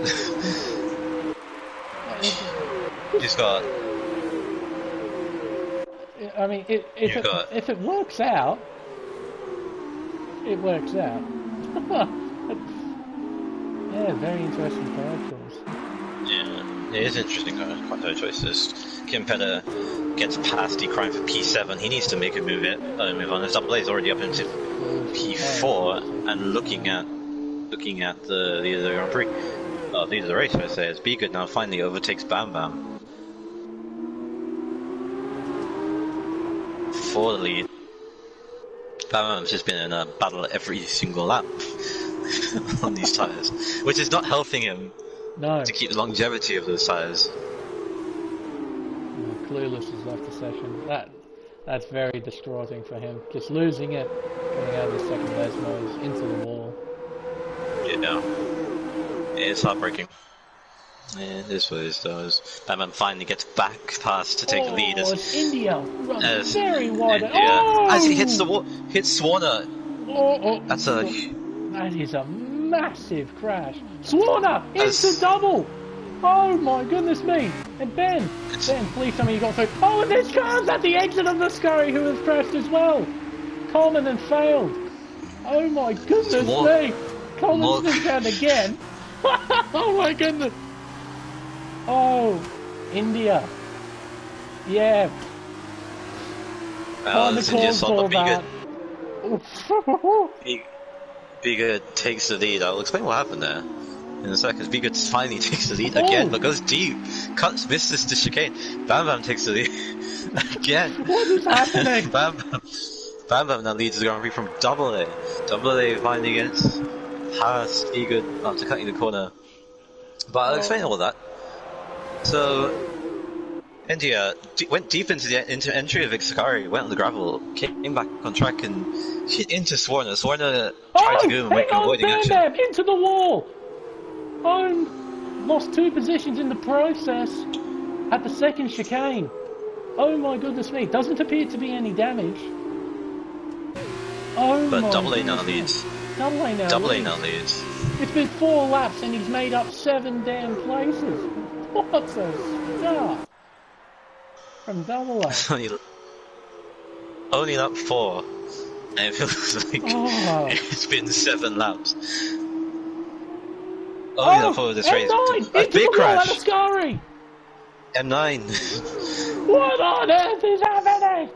he's got. I mean, if it works out, it works out. Yeah, very interesting tyre choice. Yeah, it is interesting tyre choices. Kim Petter gets past decrying for P7. He needs to make a move on. His double A is already up into P4 and looking at the Grand Prix. Lead of the race, I say, as Be Good now finally overtakes Bam Bam for the lead. Bam Bam's just been in a battle every single lap on these tyres, which is not helping him No. to keep the longevity of those tires. No, Clueless has left the session. That's very distraughting for him. Just losing it, coming out of the second Lesmos into the wall. Yeah, it's heartbreaking. Yeah, this was those. Batman finally gets back past to take the lead it's India runs as very wide. as he hits the wall, hits Swarner. That's a that is a massive crash. Swarner into double. Oh my goodness me! And Ben, please tell me you got through. Oh, and there's cars at the exit of the Scurry who has crashed as well. Coleman and failed. Oh my goodness me! Coleman's been down again. Oh my goodness. Oh, India. Yeah. India saw Be Good takes the lead. I'll explain what happened there in a second. Be Good finally takes the lead again, but goes deep. Misses the chicane. Bam Bam takes the lead again. What is happening? Bam Bam now leads the Grand Prix from Double A. Double A finally gets past Be Good after cutting the corner. But I'll explain all that. So, India went deep into the entry of Excari, went on the gravel, came back on track and hit into Swarner. Swarner tried to go and make avoiding action. Into the wall! Lost 2 positions in the process at the second chicane. Oh my goodness me, doesn't appear to be any damage. But Double A now leads. Double A now leads. It's been 4 laps and he's made up 7 damn places. What a start from Double A. Only lap 4, and it feels like it's been 7 laps. Only lap 4 of this race. A big crash. M9. What on earth is happening?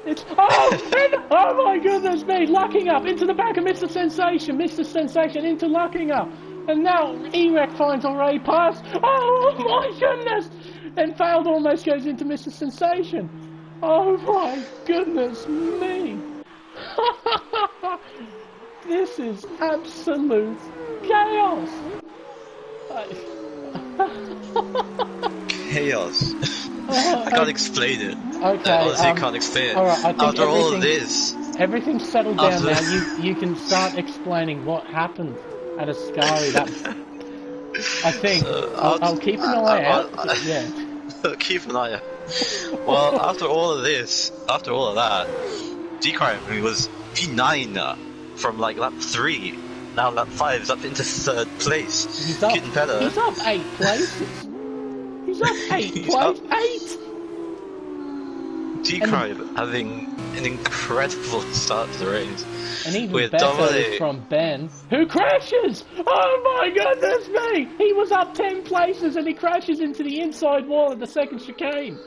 It's oh my goodness me! Lucking up into the back of Mr. Sensation. Mr. Sensation into lucking up. And now Erec finds a ray pass. Oh my goodness! And Failed almost goes into Mr. Sensation. Oh my goodness me! This is absolute chaos. Chaos. I can't explain it. Okay, I honestly can't explain it. Alright, I think after all of this, everything's settled down now. You can start explaining what happened at Ascari. I think I'll keep an eye out. Yeah. Keep an eye out. Well, after all of this, after all of that, D-Crime was P9 from like lap 3. Now lap 5 is up into 3rd place. He's up 8 places. He's up 8 places. 8! D-Crime having an incredible start to the race. And even better is from Ben, who crashes! Oh my goodness me! He was up 10 places and he crashes into the inside wall of the second chicane.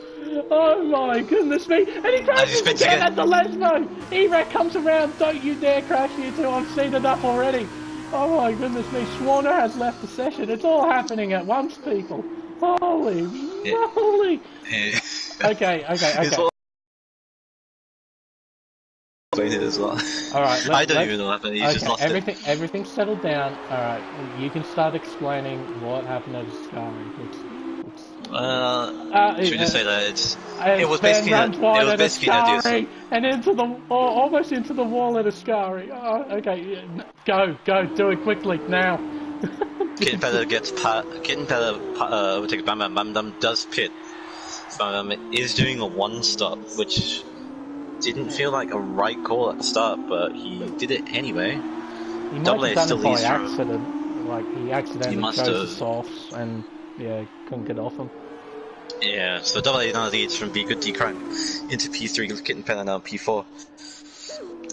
Oh my goodness me! And he crashes again at the Lesmo! Erec comes around, don't you dare crash here too, I've seen enough already. Oh my goodness me, Swarner has left the session. It's all happening at once, people. Holy moly! Okay. It as well. Alright, I don't even know what happened. Just lost everything's settled down. Alright, you can start explaining what happened at Ascari. Should we just say that it was basically an and almost into the wall at Ascari. Oh, okay, go, do it quickly now. Kitten Peller overtakes Bam Bam. Bam Bam does pit. Bam Bam is doing a 1-stop, which didn't feel like a right call at the start, but he did it anyway. He might have done it by accident. Like he accidentally chose the softs and couldn't get off him. Yeah, so Double A now leads from Be Good D-Crime into P3, Kitten Peller now P4.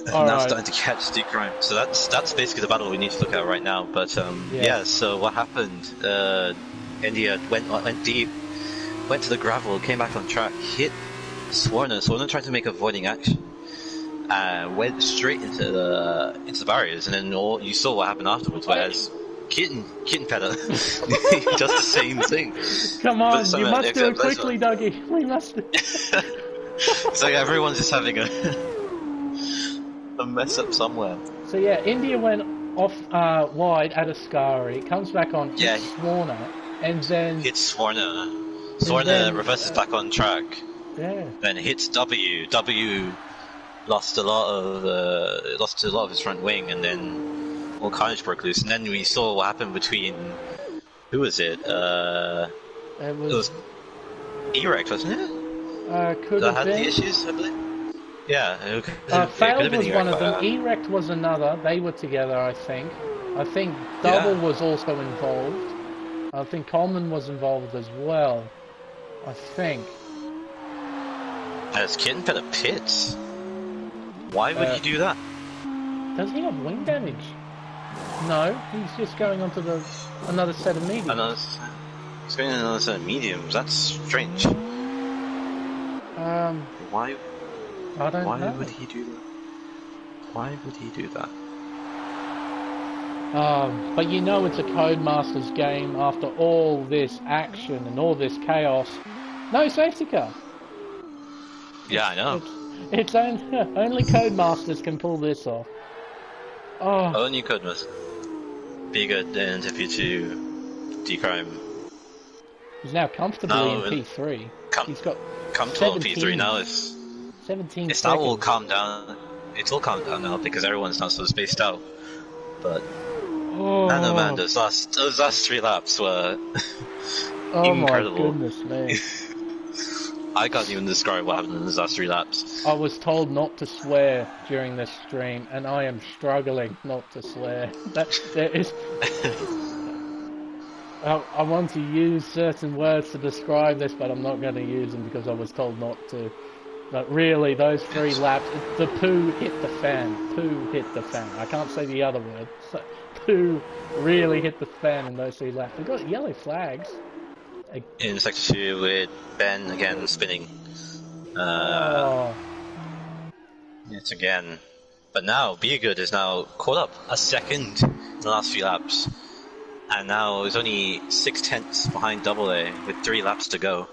And now starting to catch D-Crime. So that's basically the battle we need to look at right now. But so what happened? India went deep, went to the gravel, came back on track, hit Swarner. Swarner tried to make avoiding action, went straight into the barriers, and then you saw what happened afterwards. Whereas Kitten Peller does the same thing. Come on, you must do it quickly, Dougie. We must. It's like everyone's just having a mess up somewhere. So yeah, India went off wide at Ascari, comes back on, hits Yeah. Swarner, and then Hits Swarner. And Swarner then, reverses back on track. yeah, Then hits W. W lost a lot of his front wing, and then all carnage broke loose. And then we saw what happened between who was it? it It was was Erect, wasn't it? could That have had the been. issues, I believe. Yeah, it could Failed have been was Erect, one of them. but, Erect was another. They were together, I think. I think Double was also involved. I think Coleman was involved as well. I think. Has Kitten for the pits? Why would he do that? Does he have wing damage? No, he's just going on to another set of mediums. He's going in another set of mediums. That's strange. Why? I don't know. Why would he do that? Why would he do that? But you know it's a Codemasters game after all this action and all this chaos. No safety car. Yeah, I know. It's only Codemasters can pull this off. Oh, Only Codemasters. Be good and FP2 D-Crime. he's now comfortably in P3. He's got Comfortable in 17. P3 now. It's 17 now all seconds. calmed down. It's all calmed down now because everyone's not so spaced out. But Oh, man, those last 3 laps were oh incredible. my goodness me. I can't even describe what happened in those last 3 laps. I was told not to swear during this stream, and I am struggling not to swear. There is. I want to use certain words to describe this, but I'm not going to use them because I was told not to. But really, those 3 laps, the poo hit the fan. Poo hit the fan. I can't say the other word. So, poo really hit the fan in those 3 laps. They got yellow flags. In Sector 2 with Ben again spinning. Oh. Yet again. But now, Be Good is now caught up a second in the last few laps. And now is only 6/10 behind Double A with 3 laps to go.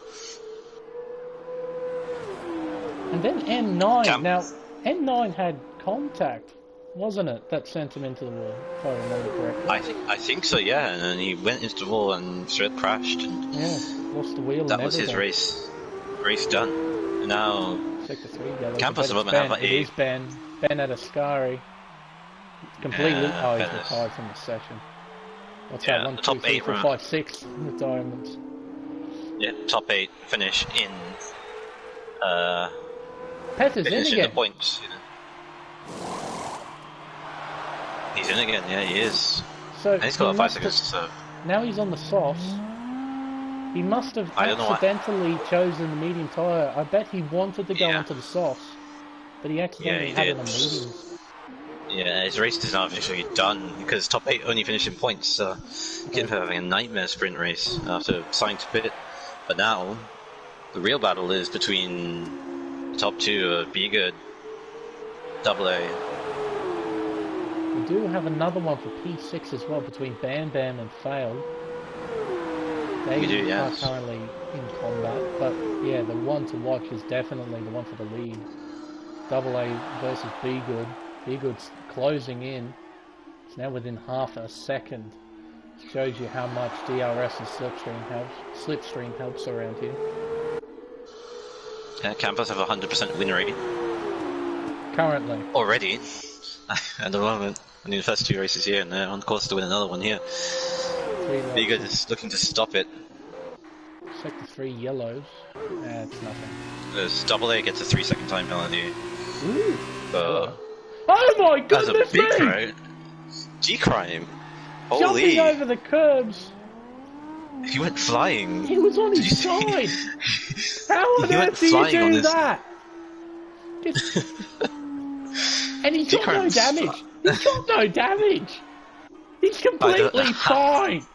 And then N9. Now, N9 had contact, wasn't it? That sent him into the wall, if I remember correctly. I think so, yeah. And then he went into the wall and straight crashed. And yeah, lost the wheel. That and was his everything. race done. And now Sector 3 yellow. Campos But above it's have Ben. It is Ben. Ben at Ascari. Completely. Oh, he's Ben is- retired from the session. What's Yeah, that? 1, the 2, top 3, eight 4, round. 5, 6 retirements. Yeah, top 8 finish in Peth is in finish in again. the points. You know. He's in again, yeah, he is. So And he's got he 5 must seconds, have- so Now he's on the softs. He must have I don't know why. accidentally chosen the medium tyre. I bet he wanted to go Yeah. onto the softs, but he accidentally he had did. it on mediums. yeah, his race is now officially done because top 8 only finished in points, so Kitten having a nightmare sprint race after deciding to pit. But now, the real battle is between the top 2, Be Good, Double A. We do have another one for P6 as well between Bam Bam and Failed. They We do, are yes. currently in combat, but yeah, the one to watch is definitely the one for the lead. Double A versus Be Good. Be Good's closing in. It's now within half a second. Shows you how much DRS and slipstream helps around here. Campos have a 100% win rate Currently. already at the moment. In the first 2 races here, and they're on course to win another one here. 3 laps. Be Good is looking to stop it. Sector 3 yellows. It's nothing. As Double A gets a 3-second time penalty. Ooh. Oh My that's a goodness big me! crime. G-crime. Jumping Holy! over the curbs. He went flying. He was on Did his you see? side. How on He went earth do you flying on do this- that? And he's got no G-crime's damage. He's got no damage. He's completely fine.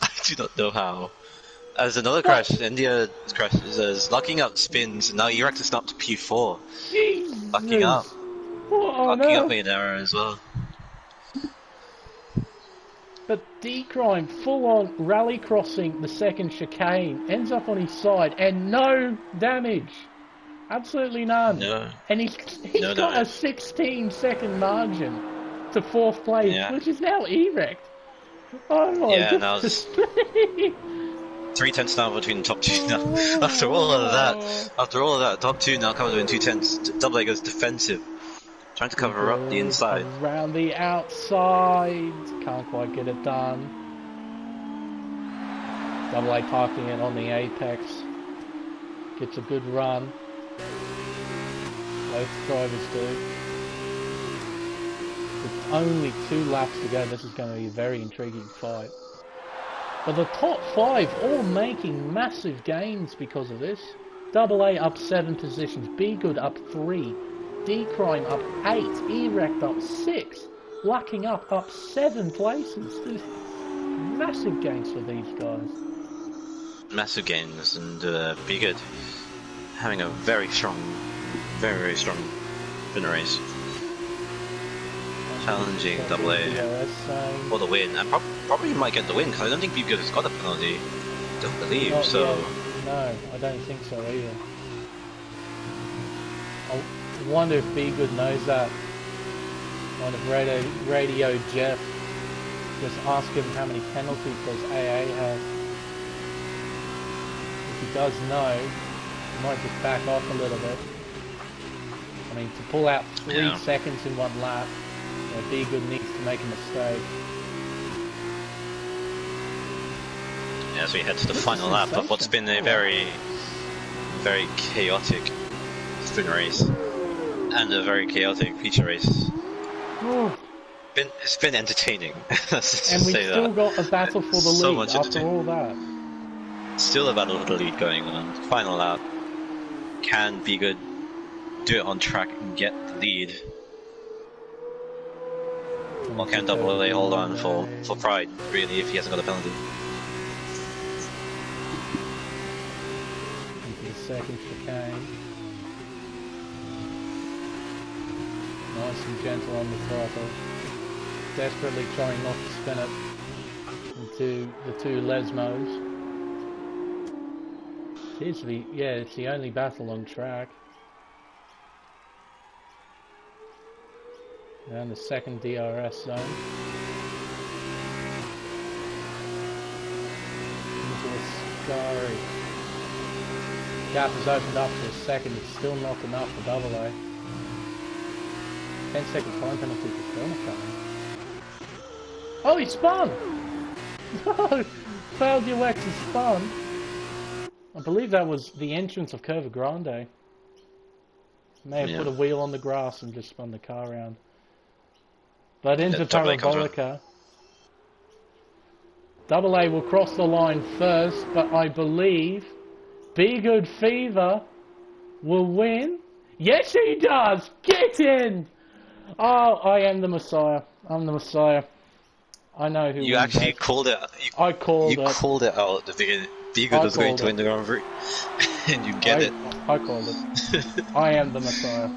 I do not know how. As another crash, India crashes as locking up spins, and now Erect is up to P4. Jesus. Locking up. What on Locking up earth? made an error as well. But D-Crime, full on rally crossing the second chicane, ends up on his side and no damage. Absolutely none. No. And he's No got a damage. 16-second margin. to 4th place, Yeah. which is now erect. Oh my Yeah, now goodness. it's 3/10 now between the top two now. After all of that, top two now covered in 2/10. Double A goes defensive, trying to cover up the inside. Around the outside. Can't quite get it done. Double A parking it on the apex. Gets a good run. Both drivers do. With only 2 laps to go, this is going to be a very intriguing fight. But the top 5 all making massive gains because of this. Double A up 7 positions, B Good up 3, D Crime up 8, Erect up 6, Lucking up 7 places. Massive gains for these guys. Massive gains, and Be Good having a very strong spin race. Challenging Double A for the win, and probably might get the win because I don't think Be Good has got a penalty. Don't believe so. Yeah, no, I don't think so either. I wonder if Be Good knows that. Kind of radio Jeff. Just ask him how many penalties does AA have. If he does know, he might just back off a little bit. I mean, to pull out 3 seconds in 1 lap, Be Good needs to make a mistake. Yeah, as we head to the final lap of what's been a very chaotic sprint race and a very chaotic feature race. It's been entertaining. And we've still got a battle for the lead after all that. Still a battle for the lead going on. Final lap. Can Be Good do it on track and get the lead? Or can Double A hold on for pride, really, if he hasn't got a penalty? Into the second chicane. Nice and gentle on the throttle. Desperately trying not to spin it into the 2 Lesmos. It's the only battle on track. Down the second DRS zone. Into a scary. Gap has opened up to a second, it's still not enough for Double A. 10-second time penalty for corner coming. Oh, he spun! Failed your X and spun. I believe that was the entrance of Curva Grande. May have put a wheel on the grass and just spun the car around. But into Parabolica. Double A will cross the line first, but I believe Be Good Fever will win. Yes, he does! Get in! Oh, I am the Messiah. I'm the Messiah. I know who. You actually called it. I called it. You called it out at the beginning. Be Good was going to win the Grand Prix, and you get it. I called it. I am the Messiah.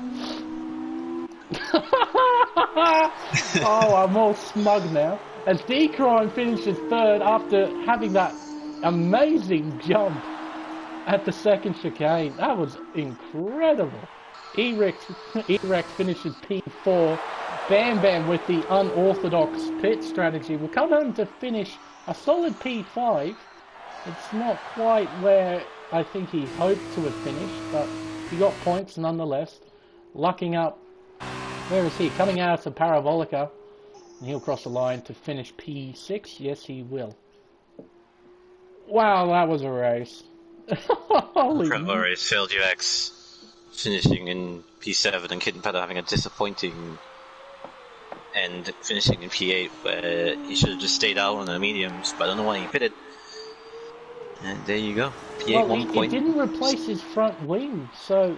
Oh, I'm all smug now. As D-Crime finishes 3rd after having that amazing jump at the second chicane. That was incredible. Erect finishes P4. Bam Bam with the unorthodox pit strategy will come home to finish a solid P5. It's not quite where I think he hoped to have finished, but he got points nonetheless. Lucking up. Where is he? Coming out of Parabolica. And he'll cross the line to finish P6. Yes, he will. Wow, that was a race. Incredible race. Failed UX finishing in P7 and Kitten Pedal having a disappointing end, finishing in P8 where he should have just stayed out on the mediums, but I don't know why he pitted. And there you go. P8 1 point. He didn't replace his front wing, so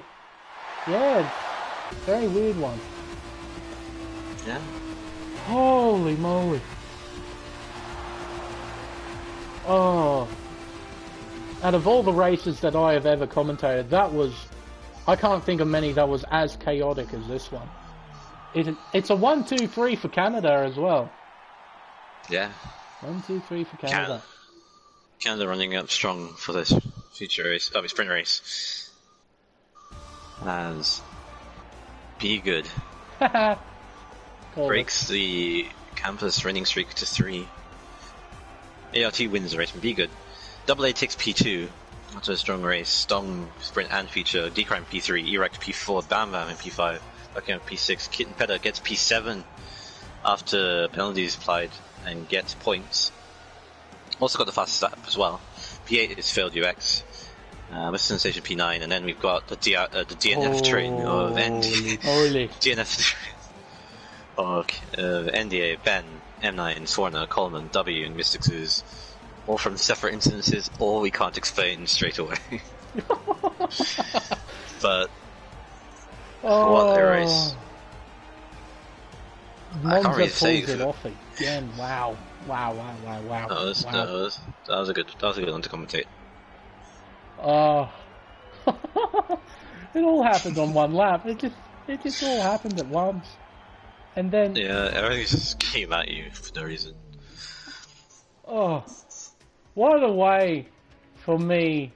yeah, very weird one. Yeah. Holy moly. Oh. Out of all the races that I have ever commentated, that was... I can't think of many that was as chaotic as this one. It's a 1-2-3 for Canada as well. Yeah. 1-2-3 for Canada. Canada running up strong for this feature race, sprint race. As Be Good Call breaks the campus running streak to 3. ART wins the race from Be Good. Double A takes P2. That's a strong race. Stong, Sprint and Feature. Decrime P3. Erect P4. Bam Bam in P5. Buckingham P6. Kitten Pedder gets P7 after penalties applied and gets points. Also got the fastest lap as well. P8 is failed UX. With Sensation P9, and then we've got the DNF train of DNF of NDA, Ben, M9, Swarna, Coleman, W, and Mystic Zoos. All from separate instances, all we can't explain straight away. But what a race! I can't really say it off again. Wow. That was a good one to commentate. It all happened on one lap. It just all happened at once, and then everything just came at you for no reason. Oh, what a way for me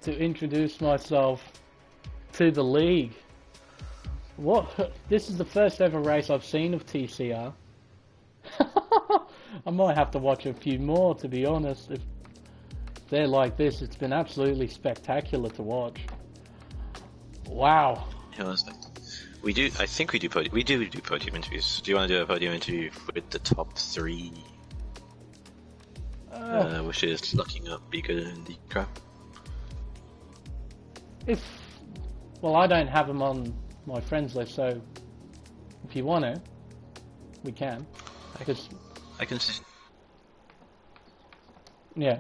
to introduce myself to the league. This is the first ever race I've seen of TCR. I might have to watch a few more, to be honest. If they're like this, it's been absolutely spectacular to watch. Wow. We do podium interviews. Do you want to do a podium interview with the top 3? Which is looking up Be Good and Decrime. Well, I don't have them on my friends list, so if you want to, we can. I can see. Yeah.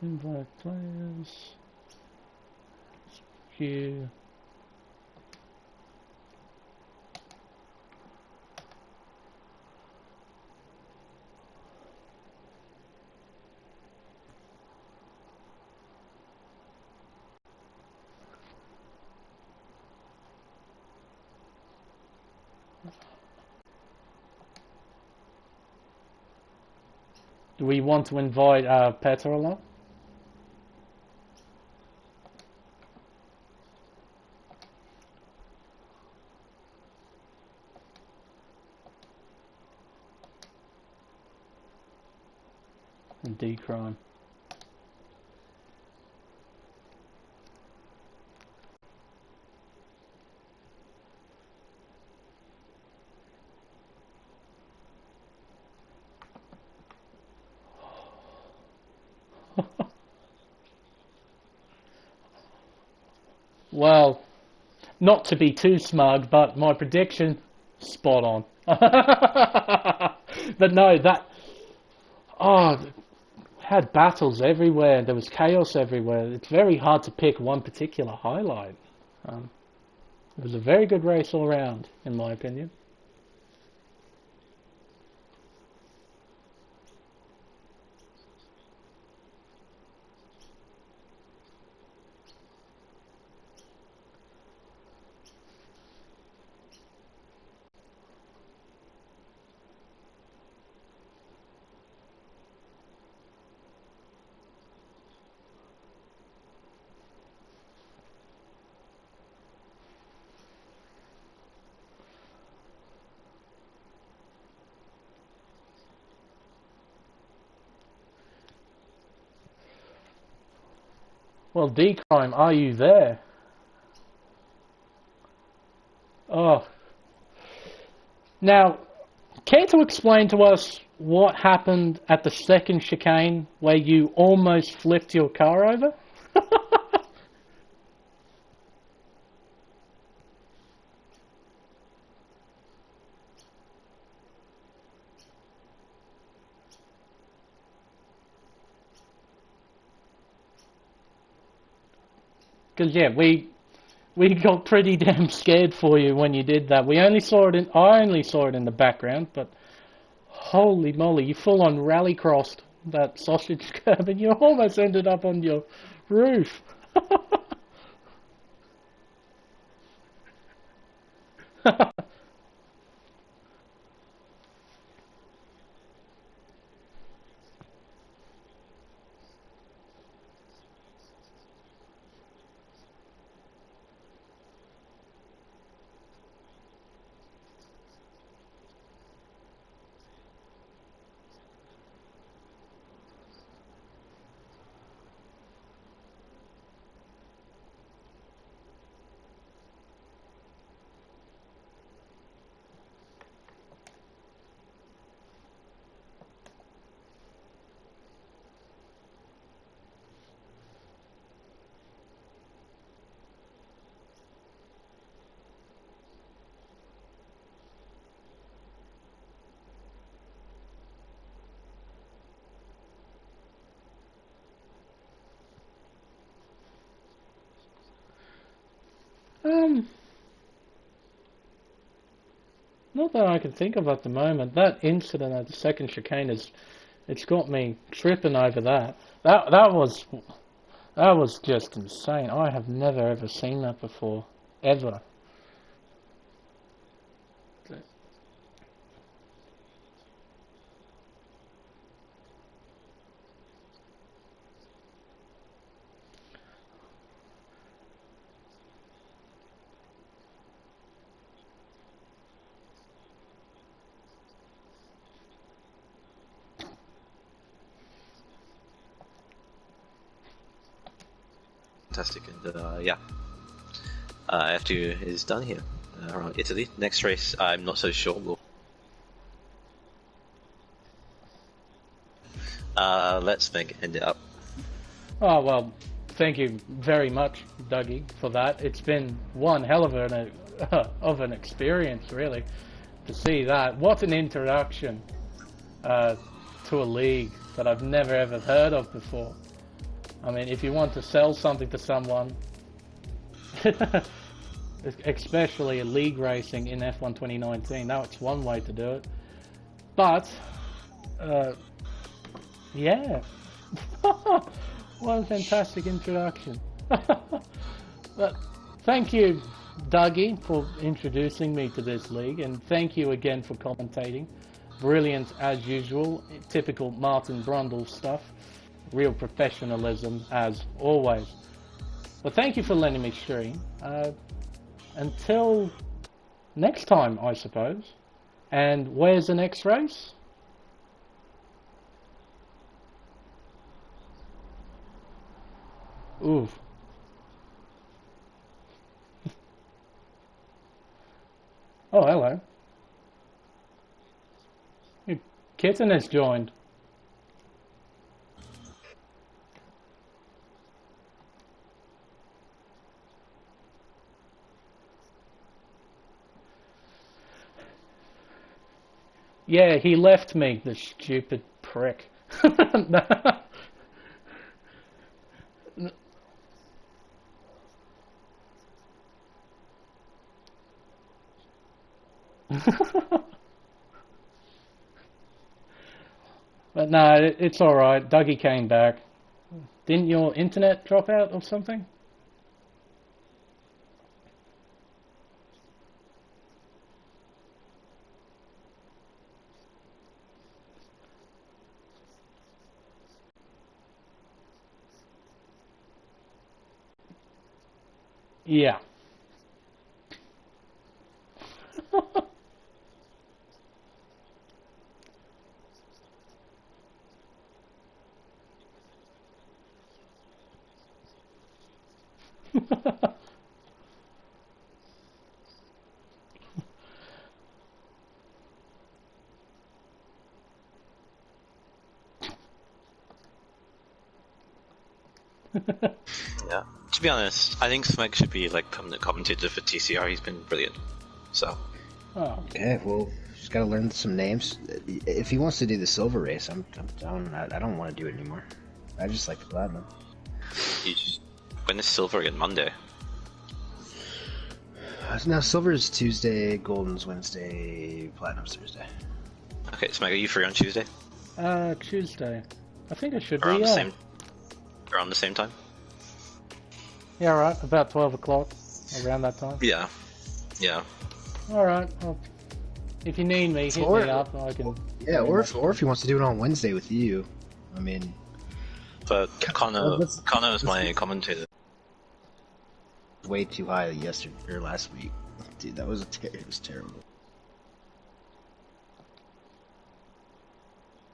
Invite players. Queue. Do we want to invite Peter along? And Decrime. Well, not to be too smug, but my prediction, spot on. But no, had battles everywhere. There was chaos everywhere. It's very hard to pick one particular highlight. It was a very good race all round, in my opinion. Well, Decrime, are you there? Oh. Now, care to explain to us what happened at the second chicane where you almost flipped your car over? Because yeah, we got pretty damn scared for you when you did that. I only saw it in the background, but holy moly, you full on rallycrossed that sausage curb and you almost ended up on your roof. Not that I can think of at the moment. That incident at the second chicane it's got me tripping over that. That was just insane. I have never ever seen that before, ever. Fantastic, and yeah. F2 is done here around Italy. Next race, I'm not so sure. Let's end it up. Oh well, thank you very much, Dougie, for that. It's been one hell of an experience, really, to see that. What an introduction to a league that I've never ever heard of before. I mean, if you want to sell something to someone, especially a league racing in F1 2019, that's one way to do it. But, yeah. What a fantastic introduction. But thank you, Dougie, for introducing me to this league, and thank you again for commentating. Brilliant as usual, typical Martin Brundle stuff. Real professionalism as always. But thank you for letting me stream. Until next time, I suppose. And where's the next race? Oof. Oh, hello. Your kitten has joined. Yeah, he left me, the stupid prick. But no, it's alright. Dougie came back. Didn't your internet drop out or something? Yeah. Yeah. To be honest, I think Smeg should be like permanent commentator for TCR. He's been brilliant. So. Oh. Okay, well, just gotta learn some names. If he wants to do the silver race, I'm down. I don't want to do it anymore. I just like the platinum. When is silver again? Monday. Now silver is Tuesday, golden's Wednesday, platinum's Thursday. Okay, Smeg, are you free on Tuesday? Tuesday. I think it should Around be, the yeah. same. Around the same time. Yeah, right. About 12 o'clock. Around that time. Yeah. Yeah. Alright. Well, if you need me, hit me up. I can... Yeah, or if he wants to do it on Wednesday with you. I mean... But Connor is my commentator. Way too high yesterday or last week. Dude, it was terrible.